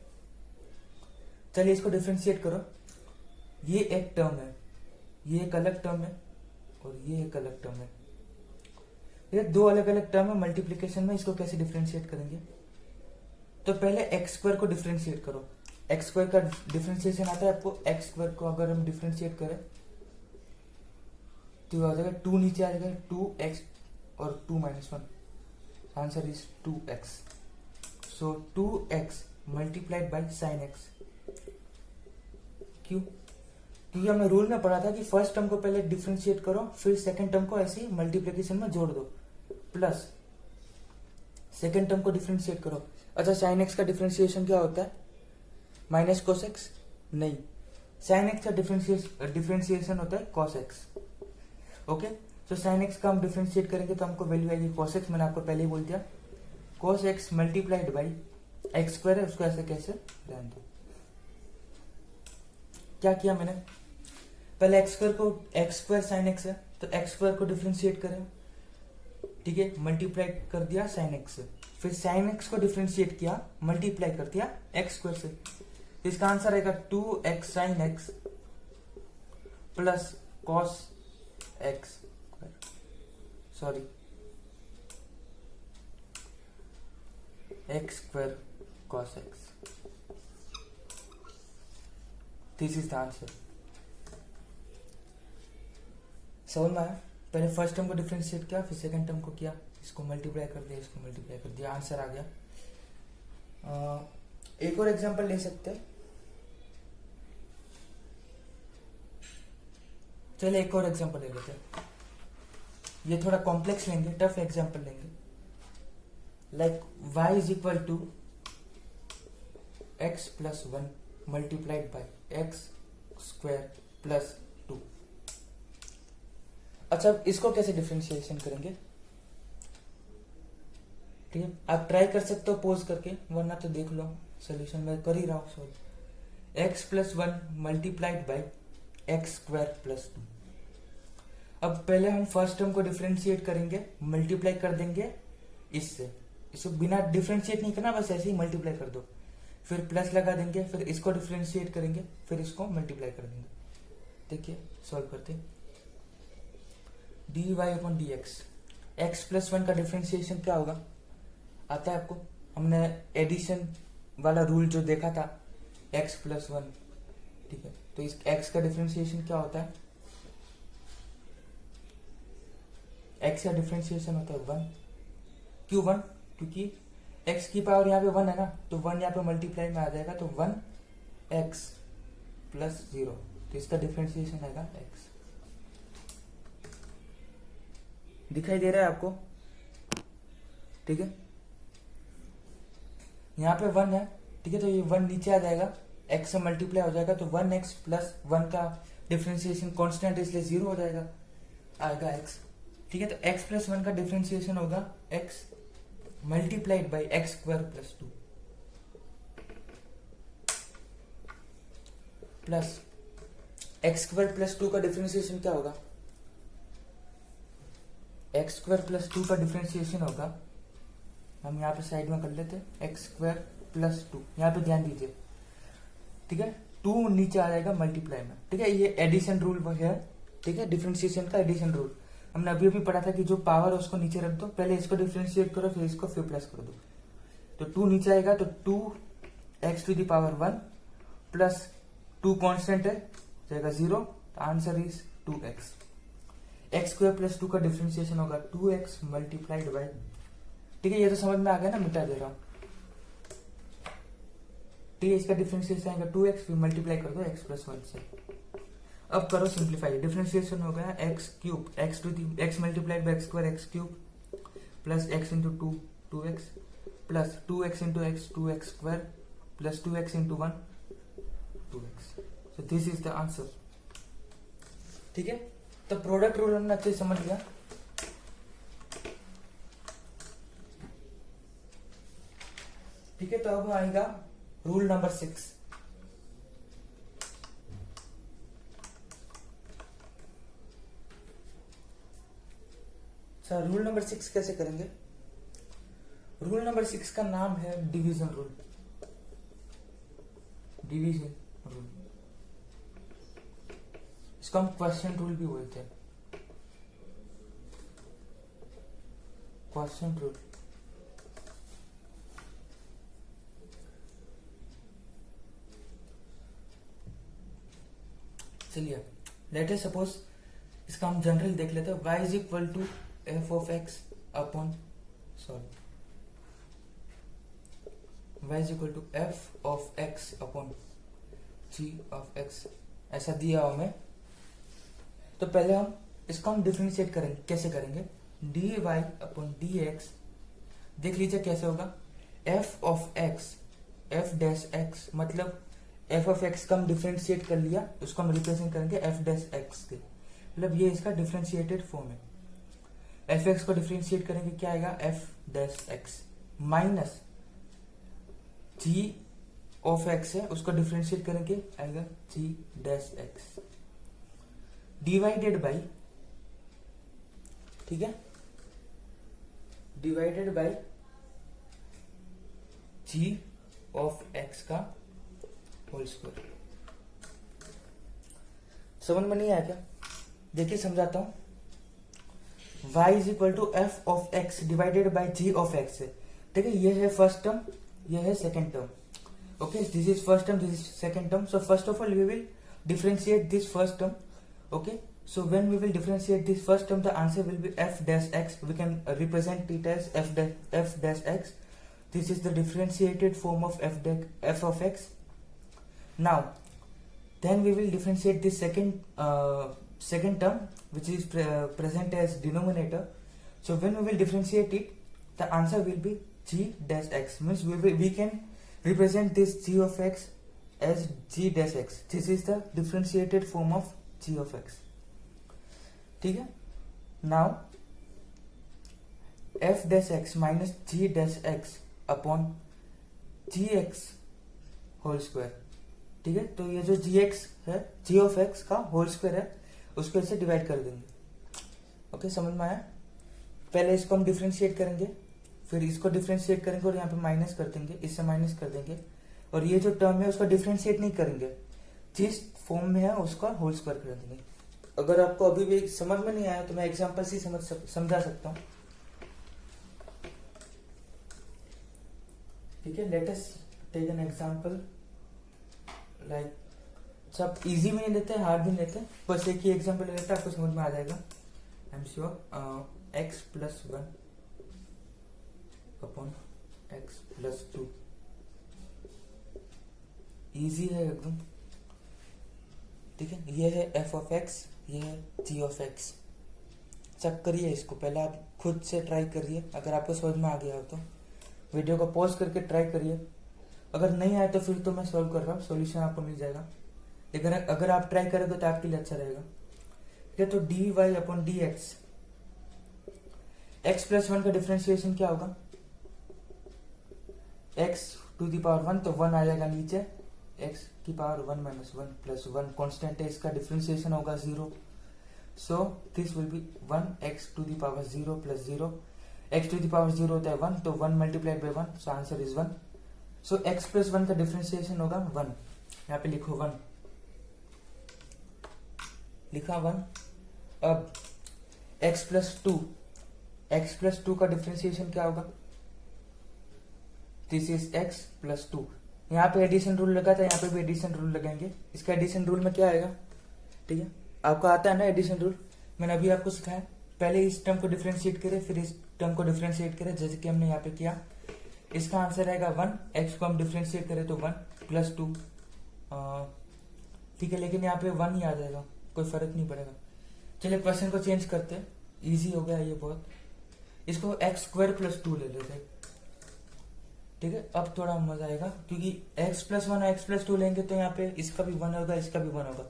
चलिए इसको डिफरेंशिएट करो, ये एक टर्म है, ये एक अलग टर्म है और ये एक अलग टर्म है, ये दो अलग अलग टर्म है मल्टीप्लीकेशन में। इसको कैसे डिफरेंशिएट करेंगे? तो पहले एक्स स्क्वायर को डिफरेंशिएट करो। एक्स स्क्वायर का डिफरेंशिएशन आता है आपको, एक्स स्क्वायर को अगर हम डिफरेंशिएट करें तो आ जाएगा 2 नीचे आ जाएगा 2x और 2 - 1, answer is 2x। So 2x multiplied by sine x. क्यों? क्योंकि हमने रूल में पढ़ा था कि फर्स्ट टर्म को पहले डिफरेंशिएट करो, फिर सेकंड टर्म को ऐसे ही मल्टीप्लिकेशन में जोड़ दो, प्लस सेकंड टर्म को डिफरेंशिएट करो। अच्छा, साइन एक्स का डिफरेंशिएशन क्या होता है? Minus cos x? नहीं, साइन एक्स का डिफरेंशिएशन होता है कॉस एक्स। ओके, तो साइन एक्स का हम डिफरेंशिएट करेंगे तो हमको वैल्यू आएगी कॉस एक्स। मैंने आपको पहले ही बोल दिया, cos x multiplied by x square है, उसको ऐसे कैसे रहने दो। क्या किया मैंने? पहले एक्स स्क्वायर साइन एक्स है तो एक्स स्क्वायर को डिफरेंशिएट करें, ठीक है, मल्टीप्लाई कर दिया साइन एक्स से, फिर साइन एक्स को डिफरेंशिएट किया, मल्टीप्लाई कर दिया एक्स स्क्वायर से। तो इसका आंसर आएगा 2x sine x plus cos x, sorry x square cos x. This is the answer. समझ में आया? पहले फर्स्ट टर्म को डिफरेंशिएट किया, फिर सेकंड टर्म को किया, इसको मल्टीप्लाई कर दिया, इसको मल्टीप्लाई कर दिया, आंसर आ गया। एक और एग्जांपल ले सकते हैं। चलिए एक और एग्जांपल ले लेते हैं, ये थोड़ा कॉम्प्लेक्स लेंगे, टफ एग्जांपल लेंगे। Like y is equal to x plus 1 multiplied by x square plus 2। अच्छा, इसको कैसे डिफरेंशिएशन करेंगे? ठीक है, आप ट्राई कर सकते हो पॉज करके, वरना तो देख लो सोल्यूशन मैं कर ही रहा हूं। Solve x plus 1 multiplied by x square plus 2। अब पहले हम फर्स्ट टर्म को डिफरेंशिएट करेंगे, मल्टीप्लाई कर देंगे इससे। इसको बिना डिफरेंशिएट नहीं करना, बस ऐसे ही मल्टीप्लाई कर दो, फिर प्लस लगा देंगे, फिर इसको डिफरेंशिएट करेंगे, फिर इसको मल्टीप्लाई कर देंगे। देखिए सॉल्व करते, d Y upon D x, x plus one का डिफरेंशिएशन क्या होगा, आता है आपको? हमने एडिशन वाला रूल जो देखा था, एक्स प्लस वन, ठीक है। तो इस एक्स का डिफरेंशिएशन क्या होता है? एक्स का डिफरेंशिएशन होता है वन। क्यों वन? क्योंकि एक्स की पावर यहाँ पे वन है ना, तो वन यहाँ पे मल्टीप्लाई में आ जाएगा, तो वन एक्स प्लस जीरो, तो इसका डिफरेंशिएशन आएगा एक्स। दिखाई दे रहा है आपको? ठीक है, यहाँ पे वन है, ठीक है, तो ये वन नीचे आ जाएगा, एक्स से मल्टीप्लाई हो जाएगा, तो वन एक्स प्लस वन का डिफरेंशिएशन कांस्टेंट है, इसलिए जीरो हो जाएगा, आएगा एक्स। ठीक है, तो एक्स प्लस वन का डिफरेंशिएशन होगा x multiplied by x square plus to, plus x square plus two का डिफरेंशिएशन क्या होगा? एक्स स्क्वायर प्लस टू का डिफरेंशिएशन होगा, हम यहाँ पे साइड में कर लेते हैं, एक्स स्क्वायर प्लस टू, यहाँ पे ध्यान दीजिए, ठीक है, टू नीचे आ जाएगा मल्टीप्लाई में, ठीक है, ये एडिशन रूल है, ठीक है, डिफरेंशिएशन का एडिशन रूल। हमने अभी अभी पढ़ा था कि जो पावर है उसको नीचे रख दो, पहले इसको डिफरेंशिएट करो, फिर इसको फिर प्लस कर दो, तो टू नीचे आएगा, तो two x to the power one plus two constant है, जाएगा जीरो, तो answer is two x. X square plus two का डिफरेंशिएशन होगा टू एक्स मल्टीप्लाइड बाई, ठीक है, ये तो समझ में आ गया ना, मिटा दे रहा हूं, ठीक है, इसका डिफरेंशिएशन आएगा टू एक्स, फिर मल्टीप्लाई कर दो एक्स प्लस वन से। अब करो सिंप्लीफाई, डिफरेंशिएशन हो गया x cube, x to the x multiplied by x square x cube plus x into two two x plus two x into x two x square plus two x into one two x. So this is the answer. ठीक है, तो प्रोडक्ट रूल हमने अच्छे से समझ लिया। ठीक है, तो अब आएगा rule number 6। Sir rule number 6 कैसे करेंगे? रूल नंबर 6 का नाम है डिवीजन रूल। डिवीजन रूल, इसको हम क्वेश्चन रूल भी बोलते हैं। क्वेश्चन रूल, चलिए लेट अस सपोज इसका हम जनरल देख लेते हैं। y is equal to f of x upon y is equal to f of x upon g of x, ऐसा दिया हो हमें। तो पहले हम इसको हम डिफरेंशिएट करेंगे। कैसे करेंगे? dy अपॉन dx, देख लीजिए कैसे होगा। f of x, f dash x, मतलब f ऑफ x का हम डिफरेंशिएट कर लिया, उसको हम रिप्रेजेंट करेंगे f डैश x के, मतलब ये इसका डिफरेंशिएटेड फॉर्म है। एफ एक्स को डिफरेंशिएट करेंगे, क्या आएगा? F dash x minus g of x है, उसको डिफरेंशिएट करेंगे, आएगा g dash x divided by, ठीक है, divided by g of x का होल स्क्वायर। समझ में नहीं आया क्या? देखिए समझाता हूं। y is equal to f of x divided by g of x है, ठीक है, ये है फर्स्ट टर्म, ये है second term. Okay, this is first term, this is second term. So first of all we will differentiate this first term. Okay, so when we will differentiate this first term, the answer will be f dash x. We can represent it as f dash x. This is the differentiated form of f of x. Now then we will differentiate this second term, which is present as denominator. So when we will differentiate it, the answer will be g dash x. Means we can represent this g of x as g dash x. This is the differentiated form of g of x. ठीक है, now f dash x minus g dash x upon g x whole square. ठीक है, तो ये जो जी एक्स है, जी ऑफ एक्स का होल स्क्वायर है, उसको ऐसे डिवाइड कर देंगे। ओके, समझ में आया? पहले इसको हम डिफ्रेंशिएट करेंगे, फिर इसको डिफ्रेंशिएट करेंगे और यहाँ पे माइनस कर देंगे, इससे माइनस कर देंगे, और ये जो टर्म है उसको डिफ्रेंशिएट नहीं करेंगे, जिस फॉर्म में है उसका होल स्क्वायर कर देंगे। अगर आपको अभी भी समझ में नहीं आया तो मैं एग्जांपल से समझा सकता हूँ। ठीक है, let us take an example, like सब इजी में नहीं लेते, हार्ड भी नहीं लेते, बस एक ही एग्जांपल ले लेते, आपको समझ में आ जाएगा, I am sure. X plus 1 upon x plus 2, easy है एकदम। ठीक है, ये है एफ ऑफ एक्स, ये है जी ऑफ एक्स। चेक करिए इसको, पहले आप खुद से ट्राई करिए, अगर आपको समझ में आ गया हो तो वीडियो को पॉज करके ट्राई करिए, अगर नहीं आया तो फिर तो मैं सॉल्व कर रहा हूँ, सॉल्यूशन आपको मिल जाएगा, लेकिन अगर आप ट्राई करोगे तो आपके लिए अच्छा रहेगा। ठीक है, तो d Y upon D x, x plus 1 का डिफ्रेंशिएशन क्या होगा, एक्स टू द पावर 1, तो 1 आ जाएगा नीचे, एक्स की पावर 1 माइनस 1 प्लस 1 कॉन्स्टेंट है, इसका डिफ्रेंशिएशन होगा 0, so this will be 1 x to the power 0 plus 0, x to the power 0 होता है 1, तो 1 multiplied by 1, so answer is 1। So x plus 1 का डिफ्रेंशिएशन होगा 1, यहाँ पे लिखो 1, लिखा 1। अब x प्लस 2, एक्स प्लस 2 का डिफ्रेंशिएशन क्या होगा, दिस इज x प्लस 2, यहाँ पे एडिशन रूल लगा था, यहाँ पे भी एडिशन रूल लगाएंगे, इसका एडिशन रूल में क्या आएगा, ठीक है, आपको आता है ना एडिशन रूल, मैंने अभी आपको सिखाया, पहले इस टर्म को डिफ्रेंशिएट करें, फिर इस टर्म को डिफ्रेंशिएट करें, जैसे कि हमने यहाँ पे किया, इसका आंसर आएगा 1, एक्स को हम डिफ्रेंशिएट करें तो 1 प्लस 2, ठीक है, लेकिन यहाँ पे 1 ही आ जाएगा, कोई फर्क नहीं पड़ेगा। चलिए क्वेश्चन को चेंज करते हैं, इजी हो गया ये बहुत, इसको एक्स स्क्वायर प्लस 2 ले लेते हैं। ठीक है, अब थोड़ा मजा आएगा, क्योंकि x प्लस 1 और x प्लस 2 लेंगे तो यहाँ पे इसका भी 1 होगा, इसका भी 1 होगा,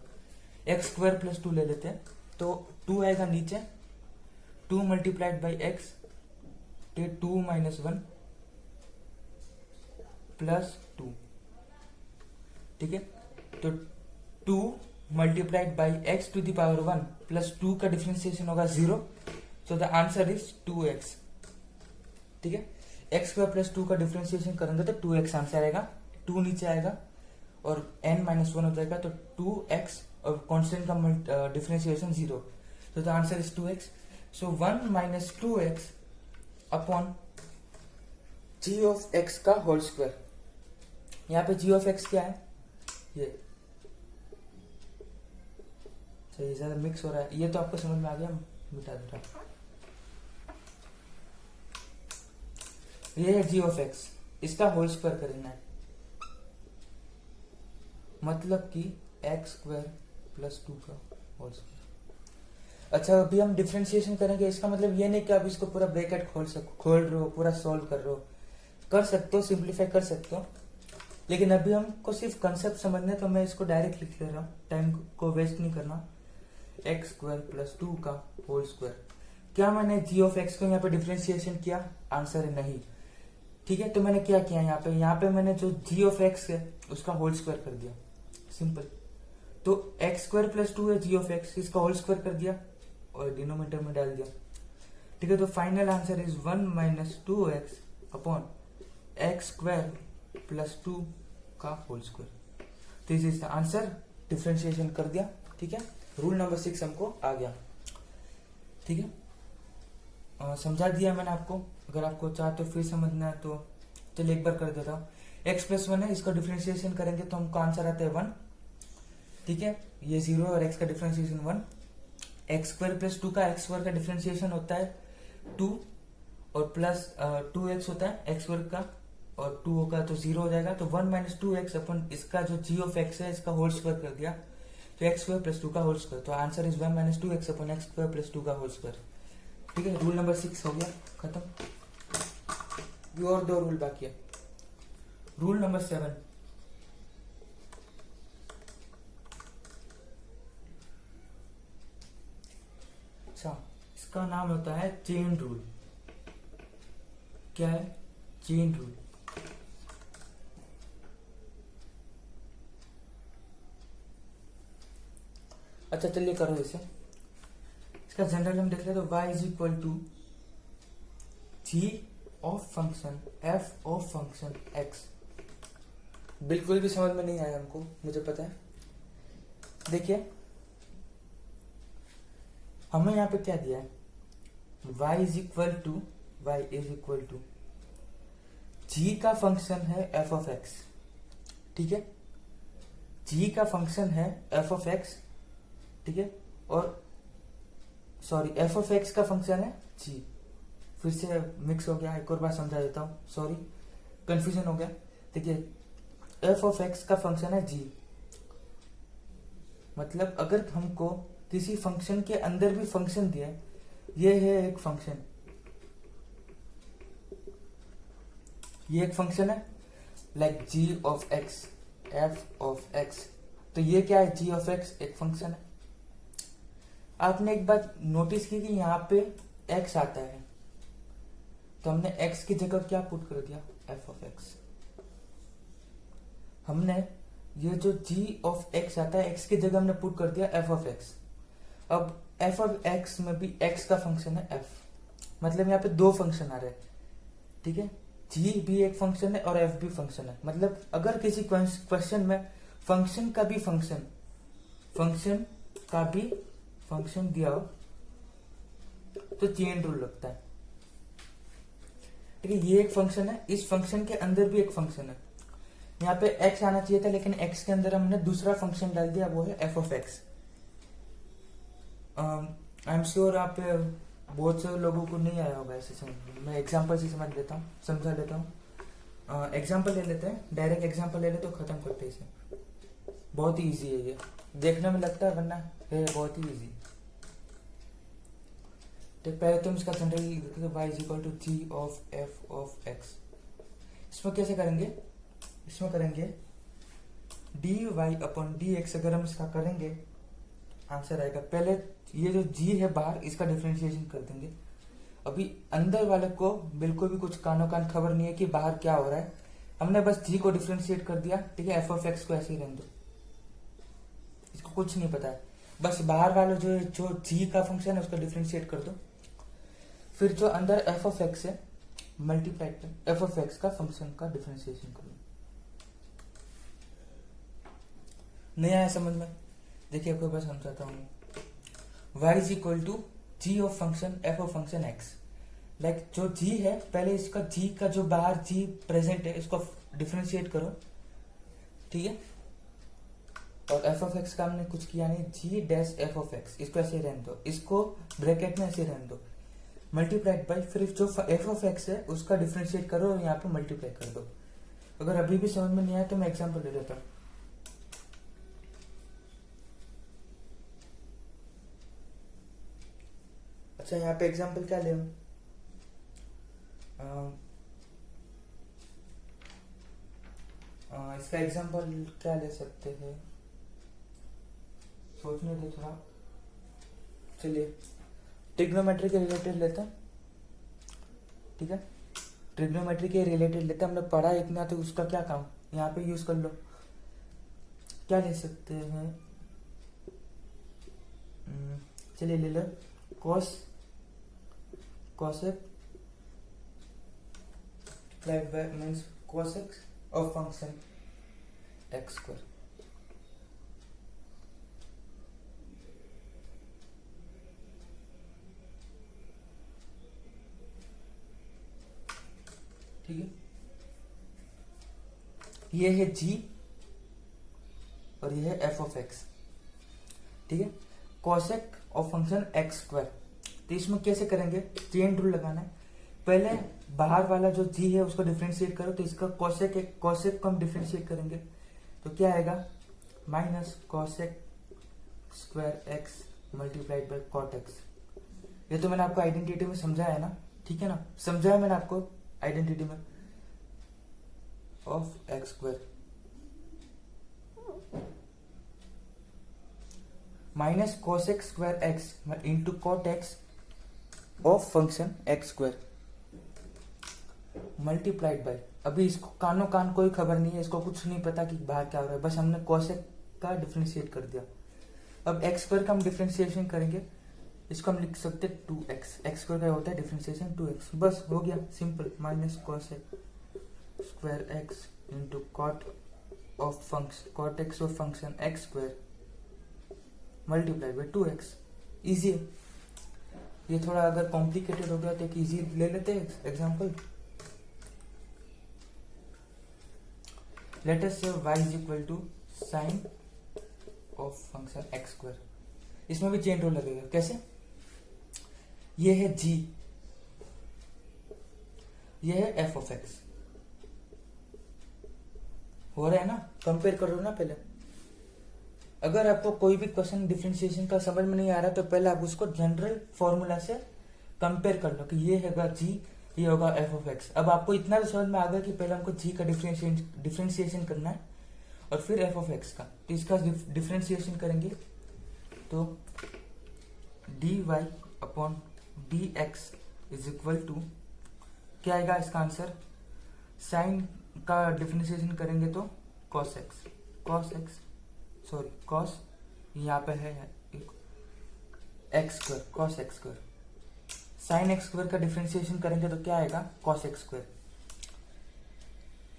एक्स स्क्वायर प्लस 2 ले लेते हैं, तो 2 आएगा नीचे, 2 multiplied by x, 2 minus 1 plus 2, ठीक है, तो 2 multiplied by x to the power 1 plus 2 का डिफरेंशिएशन होगा 0, सो द आंसर इज 2x। ठीक है, एक्स स्क्वायर प्लस 2 का डिफरेंशिएशन करेंगे तो 2x आंसर आएगा, 2 नीचे आएगा और n माइनस 1 हो जाएगा, तो 2x और कांस्टेंट का डिफरेंशिएशन 0, तो the answer is 2x। So 1 minus 2x upon g of x का होल स्क्वायर, यहाँ पे g ऑफ x क्या है, ये सही ज्यादा मिक्स हो रहा है, ये तो आपको समझ में आ गया, मिटा दे रहा, ये है g ऑफ x, इसका होल स्क्वायर करना है, मतलब कि एक्स स्क्वायर प्लस 2 का होल स्क्वायर। अच्छा, अभी हम डिफरेंशिएशन करेंगे, इसका मतलब ये नहीं कि आप इसको पूरा ब्रैकेट खोल रहे हो, पूरा सॉल्व कर रहे हो, कर सकते हो, सिंप्लीफाई कर सकते हो, लेकिन अभी हमको सिर्फ कंसेप्ट समझना है, तो मैं इसको डायरेक्ट लिख ले रहा हूँ, टाइम को वेस्ट नहीं करना, एक्स स्क्वायर प्लस 2 का होल स्क्वायर। क्या मैंने जी ऑफ एक्स को यहाँ पे डिफरेंशिएशन किया, आंसर है नहीं। ठीक है, तो मैंने क्या किया, यहाँ पे मैंने जो जी ऑफ एक्स है उसका होल स्क्वायर कर दिया, सिंपल, तो एक्स स्क्वायर प्लस 2 है जी ऑफ एक्स, इसका होल स्क्वायर कर दिया और डिनोमिनेटर में डाल दिया। ठीक है, तो final answer is 1 minus 2x upon x square plus 2 का whole square, this is the answer, differentiation कर दिया। ठीक है, रूल नंबर 6 हमको आ गया। ठीक है, समझा दिया मैंने आपको, अगर आपको चाहते तो फिर समझना है तो चलिए एक बार कर देता हूँ। x प्लस 1 है, इसका डिफरेंशिएशन करेंगे तो हमको आंसर आता है 1। ठीक है, ये 0 और x का डिफरेंशिएशन 1, एक्स स्क्वायर प्लस 2 का एक्स स्क्वायर का डिफरेंशिएशन होता है 2 और प्लस 2x होता है एक्स स्क्वायर का, और 2 होगा तो 0 हो जाएगा, तो 1 माइनस 2x अपन इसका जो g ऑफ x है इसका होल स्क्वायर कर दिया, तो एक्स स्क्वायर प्लस 2 का होल स्क्वायर, तो answer is 1 minus 2x upon x square plus 2 का होल स्क्वायर। ठीक है, रूल नंबर 6 हो गया खत्म, ये और 2 रूल बाकी है। रूल नंबर 7, अच्छा, इसका नाम होता है चेन रूल। क्या है, चेन रूल। अच्छा चलिए करो इसे, इसका जनरल हम देख रहे तो y is equal to g of function f of function x। बिल्कुल भी समझ में नहीं आया हमको, मुझे पता है। देखिए हमें यहाँ पे क्या दिया है, y is equal to g का फंक्शन है f ऑफ x, ठीक है। g का फंक्शन है f ऑफ x, ठीक है, और सॉरी f ऑफ x का फंक्शन है g। फिर से मिक्स हो गया, एक और बार समझा देता हूँ, सॉरी कंफ्यूजन हो गया। देखिए f ऑफ x का फंक्शन है g, मतलब अगर हमको किसी फंक्शन के अंदर भी फंक्शन दिया है, ये है एक फंक्शन, ये एक फंक्शन है like g of x, f of x, तो ये क्या है, g ऑफ x एक फंक्शन है। आपने एक बात नोटिस की कि यहाँ पे x आता है, तो हमने x की जगह क्या पुट कर दिया, f ऑफ x। हमने ये जो g ऑफ x आता है, x की जगह हमने पुट कर दिया f ऑफ x। अब f ऑफ x में भी x का फंक्शन है f, मतलब यहाँ पे दो फंक्शन आ रहे हैं, ठीक है। g भी एक फंक्शन है और f भी फंक्शन है। मतलब अगर किसी क्वेश्चन में फंक्शन का भी फंक्शन दिया हो तो चेन रूल लगता है, ठीक है। ये एक फंक्शन है, इस फंक्शन के अंदर भी एक फंक्शन है। यहाँ पे x आना चाहिए था, लेकिन x के अंदर हमने दूसरा फंक्शन डाल दिया, वो है f of x। I am sure आप बहुत से लोगों को नहीं आया होगा ऐसे समझ। मैं एग्जांपल से समझा लेता हूँ। एग्जांपल ले लेते हैं, डायरेक्ट एग्जांपल ले लेते तो खत्म करते इसे। बहुत ही इजी है ये, देखने में लगता है वरना है बहुत ही इजी। तो पहले तुम इसका जनरल लिखते y is equal to g of f of x। इसमें कैसे करेंगे, इसमें करेंगे dy अपॉन dx। अगर हम इसका करेंगे आंसर आएगा, पहले ये जो g है बाहर, इसका डिफरेंशिएशन कर देंगे। अभी अंदर वाले को बिल्कुल भी कुछ कानो कान खबर नहीं है कि बाहर क्या हो रहा है, हमने बस g को डिफरेंशिएट कर दिया, ठीक है। f ऑफ x को ऐसे ही रहने दो, इसको कुछ नहीं पता है, बस बाहर वाले जो g का फंक्शन है उसका डिफरेंशिएट कर दो। फिर जो अंदर f ऑफ x है मल्टीप्लाई कर f ऑफ x का फंक्शन का डिफरेंशिएशन कर दो। नहीं आया समझ में, देखिए आपको बस समझाता हूँ। y is equal to g of function f of function x। Like जो g है, पहले इसका g का जो बाहर g प्रेजेंट है इसको डिफरेंशिएट करो, ठीक है। और f ऑफ x का हमने कुछ किया नहीं, g dash f of x, इसको ऐसे रहने दो, इसको ब्रैकेट में ऐसे रहने दो, मल्टीप्लाइड बाई फिर जो f ऑफ x है उसका डिफरेंशिएट करो और यहाँ पे मल्टीप्लाई कर दो। अगर अभी भी समझ में नहीं आया तो मैं एग्जाम्पल ले लेता हूँ। अच्छा यहाँ पे एग्जाम्पल क्या ले, इसका एग्जाम्पल क्या ले सकते हैं, सोचने दो थोड़ा। चलिए ट्रिग्नोमेट्री के रिलेटेड लेते हैं, ठीक है। ट्रिग्नोमेट्री के रिलेटेड लेते हैं, हमने पढ़ा इतना तो उसका क्या काम, यहाँ पे यूज कर लो। क्या ले सकते हैं, चलिए ले लो cosec means cosec of function x square, ठीक है। ये है g और ये है f ऑफ x, ठीक है। cosec of function x square, तो इसमें कैसे करेंगे, चेन रूल लगाना है। पहले बाहर वाला जो g है उसको डिफरेंशिएट करो, तो इसका cosec को हम डिफरेंशिएट करेंगे तो क्या आएगा, minus cosec square x multiplied by cot x। ये तो मैंने आपको आइडेंटिटी में समझाया है ना, ठीक है ना, समझाया मैंने आपको आइडेंटिटी में of x square minus cosec square x into cot x of function x square multiplied by, अभी इसको कानो कान कोई खबर नहीं है, इसको कुछ नहीं पता कि बाहर क्या हो रहा है, बस हमने cosec का डिफरेंशिएट कर दिया। अब x स्क्वायर का हम डिफरेंशिएशन करेंगे, इसको हम लिख सकते हैं 2x, एक्स स्क्वायर का होता है डिफरेंशिएशन 2x, बस हो गया simple. Minus cos square x into cot x of function x square multiply by 2x। Easy है। ये थोड़ा अगर कॉम्प्लिकेटेड हो गया तो एक इजी ले लेते हैं example. Late us say y is equal to sine of function x square. इसमें भी चेन रूल लगेगा। कैसे? ये है g, ये है f ऑफ x। हो रहा है ना? कंपेयर करो ना पहले। अगर आपको कोई भी क्वेश्चन डिफरेंशिएशन का समझ में नहीं आ रहा तो पहले आप उसको जनरल फॉर्मूला से कंपेयर कर लो कि ये हैगा g, ये होगा f ऑफ x। अब आपको इतना भी समझ में आ गया कि पहले हमको g का डिफरेंशिएशन करना है और फिर f ऑफ x का। तो इसका डिफरेंशिएशन करेंगे तो dy upon dx is equal to क्या आएगा इसका आंसर? साइन का डिफरेंशिएशन करेंगे तो cos यहाँ पे है x square, cos x square. Sine x square का डिफरेंशिएशन करेंगे तो क्या आएगा? cos x square.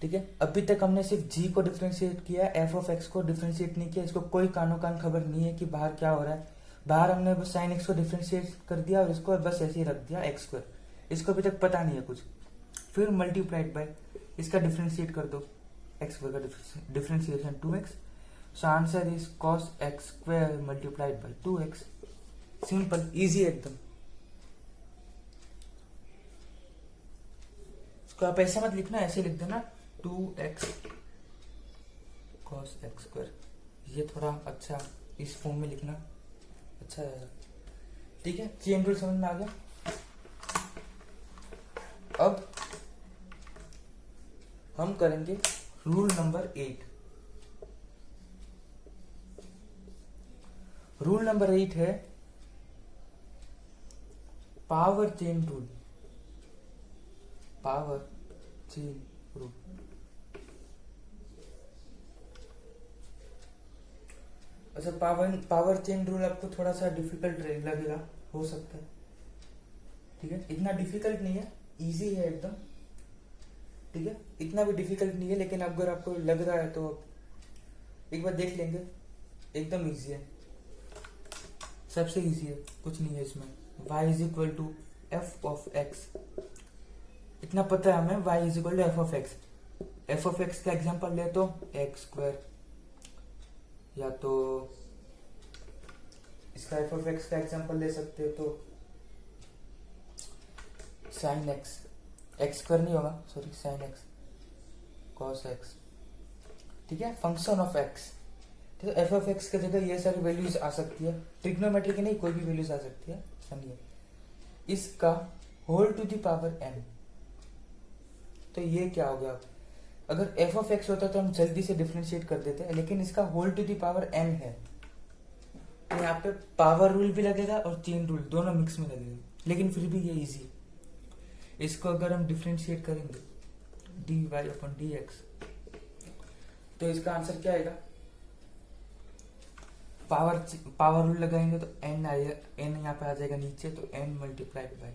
ठीक है, अभी तक हमने सिर्फ g को डिफरेंशिएट किया, f ऑफ x को डिफरेंशिएट नहीं किया। इसको कोई कानो कान खबर नहीं है कि बाहर क्या हो रहा है। बाहर हमने बस साइन x को डिफरेंशिएट कर दिया और इसको बस ऐसे ही रख दिया एक्स स्क्वायर। इसको अभी तक पता नहीं है कुछ। फिर मल्टीप्लाइड बाय इसका डिफरेंशिएट कर दो, एक्स स्क्वायर का differentiation 2x। So answer is cos x square multiplied by 2x। Simple, easy एकदम। इसको आप ऐसे मत लिखना, ऐसे लिख देना 2x cos x स्क्वायर। ये थोड़ा अच्छा इस फॉर्म में लिखना अच्छा रहेगा। ठीक है, चेन रूल समझ में आ गया। अब हम करेंगे रूल नंबर 8। रूल नंबर 8 है power chain rule. Power chain rule. अच्छा, पावर चेन रूल आपको थोड़ा सा डिफिकल्ट लगेगा, हो सकता है। ठीक है, इतना डिफिकल्ट नहीं है, इजी है एकदम। ठीक है, इतना भी डिफिकल्ट नहीं है, लेकिन अगर आपको लग रहा है तो एक बार देख लेंगे। एकदम इजी है, सबसे इजी है, कुछ नहीं है इसमें। y is equal to f of x, इतना पता है हमें। y is equal to f of x. F of x का एग्जांपल ले तो एक्स स्क्वायर, या तो इसका एफ ऑफ एक्स का एग्जांपल ले सकते हो तो साइन एक्स, एक्स स्क्वायर नहीं होगा, sorry, sine x cos x. ठीक है, फंक्शन ऑफ एक्स। तो एफ ऑफ एक्स की जगह ये सारी वैल्यूज आ सकती है। ट्रिग्नोमेट्री की नहीं, कोई भी वैल्यूज आ सकती है। समझिए, इसका whole to the power n। तो ये क्या हो गया? अगर एफ ऑफ एक्स होता तो हम जल्दी से डिफरेंशिएट कर देते हैं, लेकिन इसका whole to the power n है तो यहाँ पे पावर रूल भी लगेगा और चेन रूल दोनों मिक्स में लगेगा, लेकिन फिर भी ये इजी। इसको अगर हम डिफरेंशिएट करेंगे dy अपॉन dx तो इसका आंसर क्या आएगा? पावर रूल लगाएंगे तो n आएगा, n यहाँ पे आ जाएगा नीचे, तो n multiplied by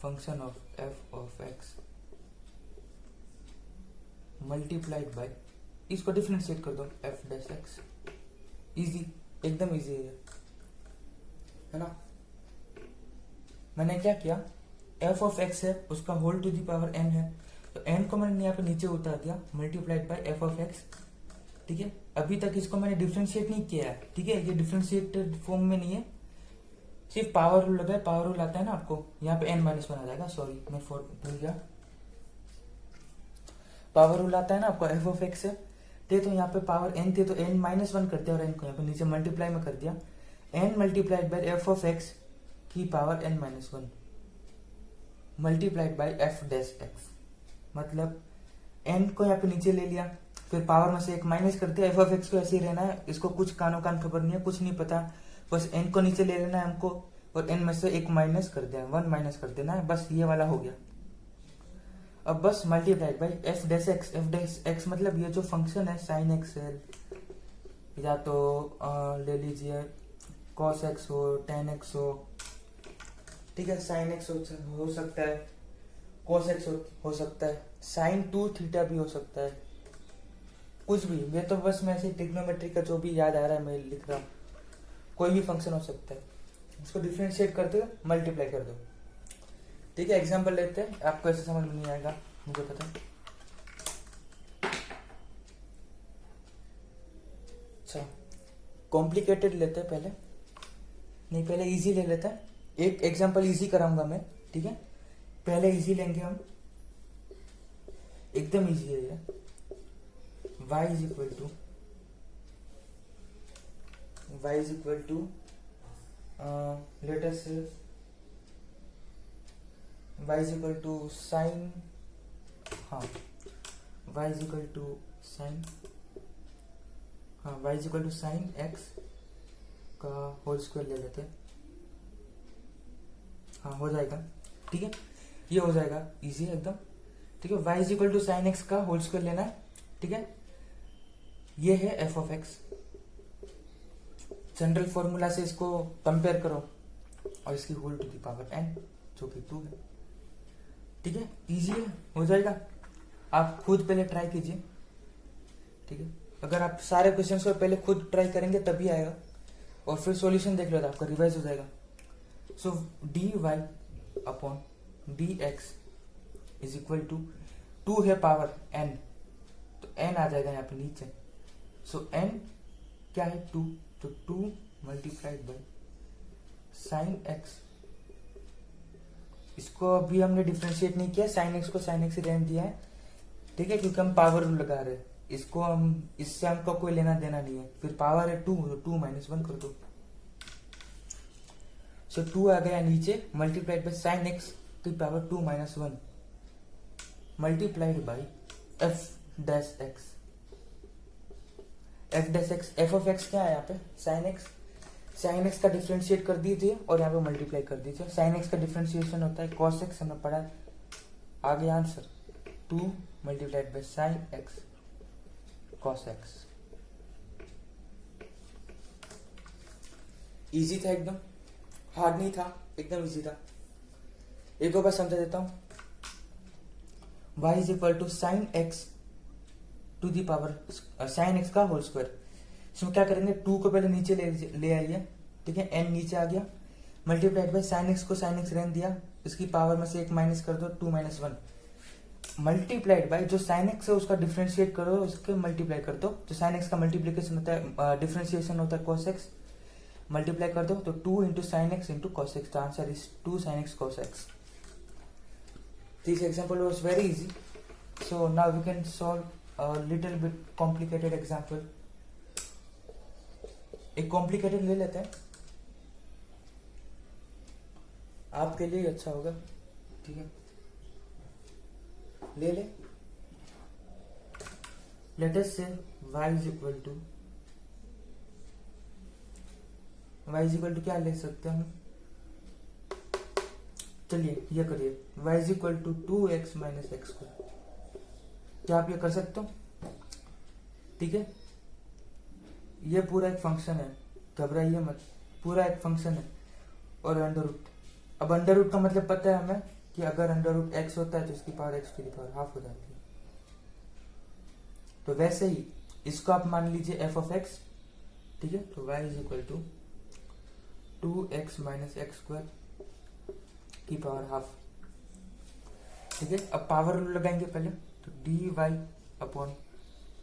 function of f of x multiplied bye, इसको डिफरेंशिएट कर दो f डैश x। इजी, एकदम इजी है ना। मैंने क्या किया, f ऑफ x है, उसका whole to the power n है, तो n को मैंने यहाँ पे नीचे उतार दिया, multiplied by f of x। ठीक है, अभी तक इसको मैंने डिफरेंशिएट नहीं किया है। ठीक है, ये डिफरेंशिएटेड फॉर्म में नहीं है, सिर्फ पावर रूल लगा है। पावर रूल आता है ना आपको, यहाँ पे n माइनस 1 आ जाएगा, सॉरी मैं भूल गया। पावर रूल आता है ना आपको, f ऑफ x है थे तो यहाँ पे पावर n थे तो n माइनस 1 कर दिया और n को यहाँ पे नीचे मल्टीप्लाई में कर दिया। n multiplied by f of x की power n minus 1 multiplied bye f dash x। मतलब n को यहाँ पे नीचे ले लिया, फिर पावर में से एक माइनस कर दिया। f ऑफ x को ऐसे ही रहना है, इसको कुछ कानो कान खबर नहीं है, कुछ नहीं पता, बस n को नीचे ले लेना है हमको और n में से एक माइनस कर दिया, 1 माइनस कर देना है, बस ये वाला हो गया। अब बस multiplied by f dash x। f dash x मतलब ये जो फंक्शन है साइन एक्स है, या तो ले लीजिए cos x हो, tan x हो, ठीक है, साइन एक्स हो सकता है, कोस एक्स हो सकता है, साइन 2 थीटा भी हो सकता है, कुछ भी। ये तो बस मैं ऐसे ट्रिग्नोमेट्री का जो भी याद आ रहा है मैं लिख रहा हूँ। कोई भी फंक्शन हो सकता है, इसको डिफरेंशिएट कर दो, मल्टीप्लाई कर दो। ठीक है, एग्जांपल लेते हैं, आपको ऐसे समझ में नहीं आएगा मुझे पता है। अच्छा, कॉम्प्लिकेटेड लेते हैं पहले, नहीं पहले इजी ले लेते हैं। एक एग्जांपल इजी कराऊंगा मैं, ठीक है। पहले इजी लेंगे हम, एकदम इजी है ये। y is equal to let us say y is equal to sine, हाँ y is equal to sine, हाँ y is equal to sine x का होल स्क्वायर ले लेते हैं। हाँ हो जाएगा, ठीक है, ये हो जाएगा इजी एकदम। ठीक है, y is equal to sine x का होल स्क्वायर लेना है, ठीक है। ये है f of x, general formula से इसको कंपेयर करो और इसकी whole to the power n जो कि 2 है। ठीक है, इजी है, हो जाएगा। आप खुद पहले ट्राई कीजिए, ठीक है। अगर आप सारे क्वेश्चंस को पहले खुद ट्राई करेंगे तभी आएगा, और फिर सॉल्यूशन देख लो तो आपका रिवाइज हो जाएगा। So dy upon dx is equal to 2 है पावर n, तो n आ जाएगा यहाँ पे नीचे। सो n क्या है 2, तो 2 मल्टीप्लाइड बाई साइन एक्स। इसको अभी हमने डिफ्रेंशिएट नहीं किया, साइन एक्स को साइन एक्स ही रहने दिया है, ठीक है, क्योंकि हम पावर रूल लगा रहे हैं। इसको हम, इससे हमको कोई लेना देना नहीं है। फिर पावर है 2, तो 2 माइनस 1 कर दो। सो 2 आ गया नीचे, मल्टीप्लाइड बाई साइन एक्स की power 2 minus 1 multiplied by F dash x. F dash x, f of x क्या है यहाँ पे, साइन एक्स। साइन एक्स का डिफ्रेंशिएट कर दीजिए और यहाँ पे मल्टीप्लाई कर दीजिए। साइन एक्स का डिफ्रेंशिएशन होता है कॉस एक्स, हमने पढ़ा, आ गया answer 2 multiplied by sine x cos x. Easy था एकदम, हार्ड नहीं था, एकदम इजी था। एक और बार समझा देता हूं, y is equal to sine x to the power sine x का होल स्क्वायर। इसमें क्या करेंगे, 2 को पहले नीचे ले आइए, ठीक है, n नीचे आ गया, मल्टीप्लाइड बाई साइन एक्स को साइन एक्स रहने दिया, इसकी पावर में से 1 माइनस कर दो, 2 माइनस 1 मल्टीप्लाइड बाई जो साइन एक्स है उसका डिफरेंशिएट करो, उसके मल्टीप्लाई कर दो। जो साइन एक्स का मल्टीप्लीकेशन होता है, डिफरेंशिएशन होता है कॉस एक्स, मल्टीप्लाई कर दो, तो 2 into sine x into cos x, the answer is 2 sine x cos x. This example was very easy. So now we can solve a little bit complicated example. एक complicated ले लेते हैं, आपके लिए अच्छा होगा, ठीक है, ले ले। Let us say y is equal to क्या ले सकते हैं हम, चलिए ये करिए, y is equal to 2x minus x square. क्या आप ये कर सकते हो, ठीक है। ये पूरा एक फंक्शन है, घबराइए मत, पूरा एक फंक्शन है, और अंडर रूट। अब अंडर रूट का मतलब पता है हमें कि अगर अंडर रूट एक्स होता है तो इसकी पावर एक्स की पावर हाफ हो जाती है। तो वैसे ही इसको आप मान लीजिए एफ ऑफ एक्स, ठीक है। तो y is equal to 2x minus x square की पावर हाफ, ठीक है। अब पावर रूल लगाएंगे पहले, तो dy upon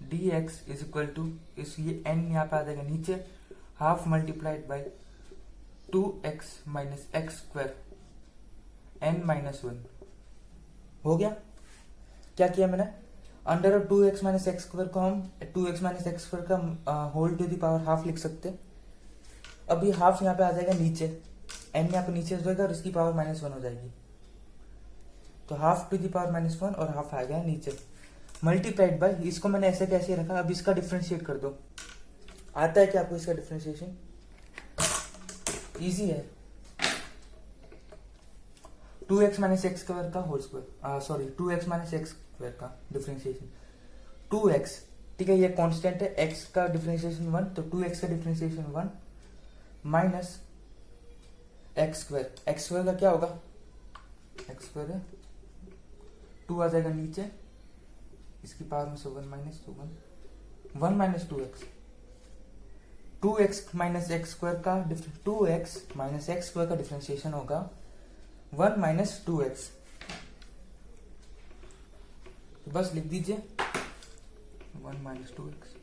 dx is equal to, इस ये n यहाँ पे आ जाएगा नीचे, half multiplied by 2x minus x square n minus 1 हो गया। क्या किया मैंने, under 2x minus x square को हम 2x माइनस एक्स स्क्वायर का whole to the power half लिख सकते हैं। अब ये हाफ यहाँ पे आ जाएगा नीचे, n यहाँ पे नीचे हो जाएगा और इसकी पावर माइनस 1 हो जाएगी, तो half to the power minus 1 और हाफ आ गया नीचे, मल्टीप्लाइड बाय, इसको मैंने ऐसे कैसे रखा। अब इसका डिफरेंशिएट कर दो, आता है क्या आपको इसका डिफरेंशिएशन, इजी है। 2x माइनस एक्स स्क्वायर का whole square, sorry 2x minus x square का डिफरेंशिएशन 2x, ठीक है, ये कांस्टेंट है, x का डिफरेंशिएशन 1, तो 2x का डिफरेंशिएशन 1 माइनस एक्स स्क्वायर का क्या होगा, एक्स स्क्वायर है 2 आ जाएगा नीचे, इसकी पावर में से 1 minus 2 1 minus 2x, 2x minus x square का 2x माइनस एक्स स्क्वायर का डिफरेंशिएशन होगा 1 माइनस 2x। तो बस लिख दीजिए 1 माइनस 2x,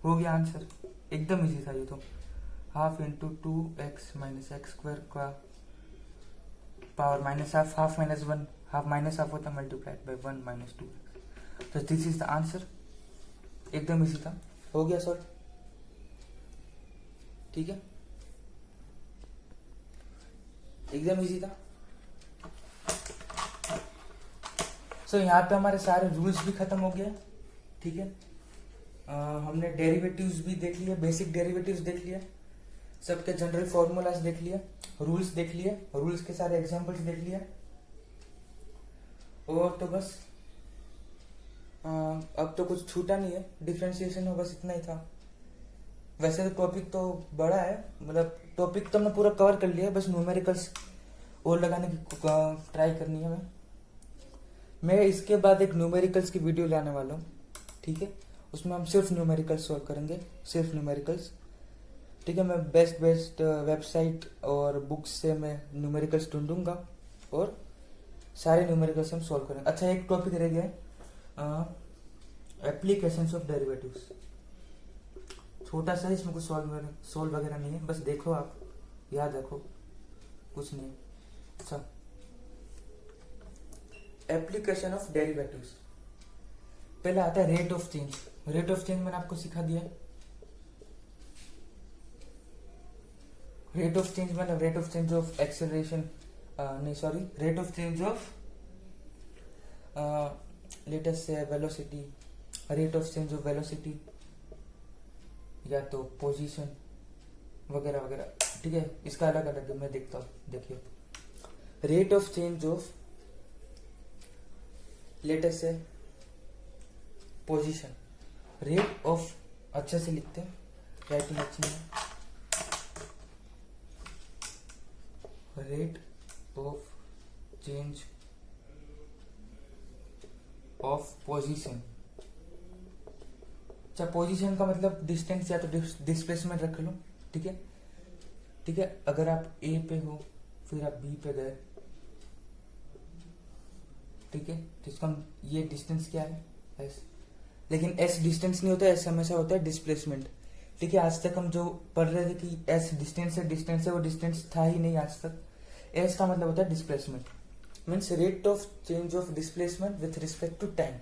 हो गया आंसर। एकदम इजी था ये तो। Half into 2x minus x square का power minus half, half minus 1, half minus half होता मल्टीप्लाइड बाय 1 माइनस 2x। तो दिस इज द आंसर। एकदम इजी था, हो गया सॉल्व। ठीक है, एकदम इजी था। सो यहाँ पे हमारे सारे रूल्स भी खत्म हो गए। ठीक है, हमने डेरिवेटिव्स भी देख लिए, बेसिक डेरिवेटिव्स देख लिया, सबके जनरल फॉर्मूलाज देख लिया, रूल्स देख लिए, रूल्स के सारे एग्जांपल्स देख लिया। और तो बस अब तो कुछ छूटा नहीं है डिफरेंशिएशन में, बस इतना ही था। वैसे तो टॉपिक तो बड़ा है, मतलब टॉपिक तो हमने पूरा कवर कर लिया, बस न्यूमेरिकल्स और लगाने की ट्राई करनी है। मैं इसके बाद एक न्यूमेरिकल्स की वीडियो लाने वाला हूँ। ठीक है, उसमें हम सिर्फ न्यूमेरिकल्स सॉल्व करेंगे, सिर्फ न्यूमेरिकल्स। ठीक है, मैं बेस्ट वेबसाइट और बुक्स से मैं न्यूमेरिकल्स ढूंढूंगा और सारे न्यूमेरिकल्स हम सॉल्व करेंगे। अच्छा, एक टॉपिक रह गया, एप्लीकेशंस ऑफ डेरिवेटिव्स। छोटा सा, इसमें कुछ सॉल्व वगैरह नहीं है, बस देखो आप, याद रखो, कुछ नहीं। अच्छा, एप्लीकेशन ऑफ डेरिवेटिव्स। पहले आता है rate of change. Rate of change मैंने आपको सिखा दिया। रेट ऑफ चेंज मतलब rate of change of acceleration, नहीं sorry, rate of change of latest से velocity, rate of change of velocity या तो पोजीशन वगैरह वगैरह। ठीक है, इसका अलग अलग है, मैं देखता हूँ। देखिए, rate of change of latest से पोजीशन, रेट ऑफ, अच्छे से लिखते हैं, राइटिंग अच्छी है, rate of change of position. अच्छा, पोजीशन का मतलब डिस्टेंस या तो डिस्प्लेसमेंट रख लो। ठीक है, ठीक है, अगर आप ए पे हो फिर आप बी पे गए, ठीक है, तो इसका ये डिस्टेंस क्या है, एस। लेकिन एस डिस्टेंस नहीं होता, एस हमेशा होता है डिस्प्लेसमेंट। ठीक है, आज तक हम जो पढ़ रहे थे कि एस डिस्टेंस है, वो डिस्टेंस था ही नहीं आज तक। एस का मतलब होता है displacement, means rate of change of displacement with respect to time.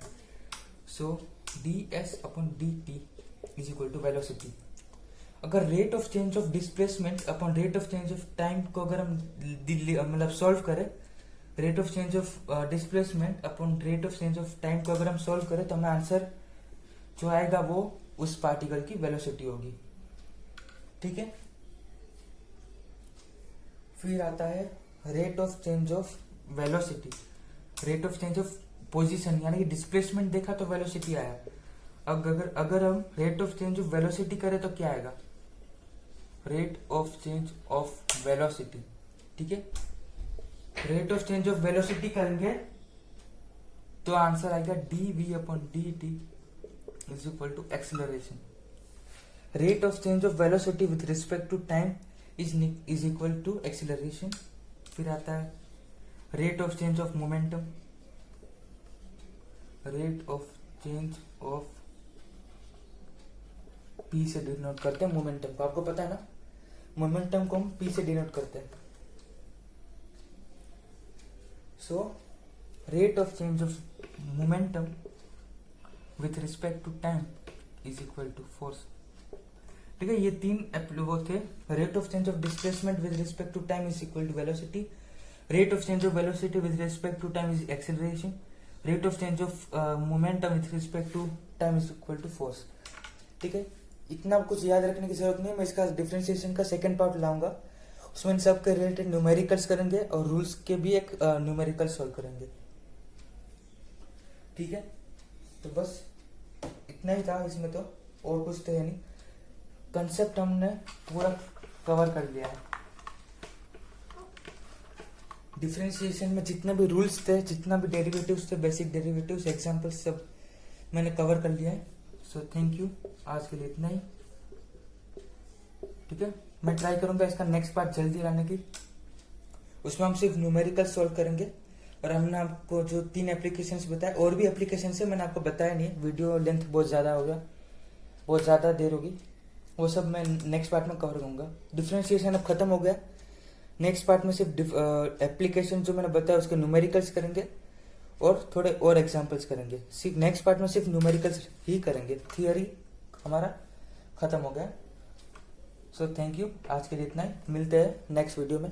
So d s upon d t is equal to velocity. अगर rate of change of displacement upon rate of change of time को अगर हम मतलब सॉल्व करें, rate of change of displacement upon rate of change of time को अगर हम सॉल्व करें, तो हमें आंसर जो आएगा वो उस पार्टिकल की वेलोसिटी होगी। ठीक है, फिर आता है rate of change of velocity, rate of change of position, यानी कि डिस्प्लेसमेंट देखा तो वेलोसिटी आया। अगर हम rate of change of velocity करें तो क्या आएगा, rate of change of velocity. ठीक है, rate of change of velocity करेंगे तो आंसर आएगा d v upon d t is equal to acceleration. Rate of change of velocity with respect to time is equal to acceleration. फिर आता है rate of change of momentum, rate of change of P से डिनोट करते हैं मोमेंटम को, आपको पता है ना, मोमेंटम को हम पी से डिनोट करते हैं। So rate of change of momentum with respect to time is equal to force. ठीक है, ये तीन वो थे। Rate of change of displacement with respect to time is equal to velocity, rate of change of velocity with respect to time is acceleration, rate of change of momentum with respect to time is equal to force. ठीक है, इतना कुछ याद रखने की जरूरत नहीं है। मैं इसका डिफरेंशिएशन का सेकंड पार्ट लाऊंगा, उसमें सबके रिलेटेड न्यूमेरिकल्स करेंगे और रूल्स के भी एक न्यूमेरिकल सॉल्व करेंगे। ठीक है, तो बस इतना ही था इसमें, तो और कुछ तो है नहीं। कंसेप्ट हमने पूरा कवर कर लिया है। डिफरेंशिएशन में जितने भी रूल्स थे, जितना भी डेरिवेटिव्स थे, बेसिक डेरिवेटिव्स, एग्जांपल्स सब मैंने कवर कर लिया है। सो थैंक यू, आज के लिए इतना ही। ठीक है, मैं ट्राई करूंगा इसका नेक्स्ट पार्ट जल्दी लाने की। उसमें हम सिर्फ न्यूमेरिकल सॉल्व करेंगे और हमने आपको जो 3 एप्लीकेशंस बताए, और भी एप्लीकेशन है मैंने आपको बताया नहीं, वीडियो लेंथ बहुत ज्यादा हो गया, बहुत ज्यादा देर होगी, वो सब मैं नेक्स्ट पार्ट में कवर करूंगा। डिफरेंशिएशन अब खत्म हो गया। नेक्स्ट पार्ट में सिर्फ एप्लीकेशन जो मैंने बताया उसके न्यूमेरिकल्स करेंगे और थोड़े और एग्जांपल्स करेंगे। सिर्फ नेक्स्ट पार्ट में सिर्फ न्यूमेरिकल्स ही करेंगे, थियरी हमारा खत्म हो गया। सो थैंक यू, आज के लिए इतना ही, मिलते हैं नेक्स्ट वीडियो में।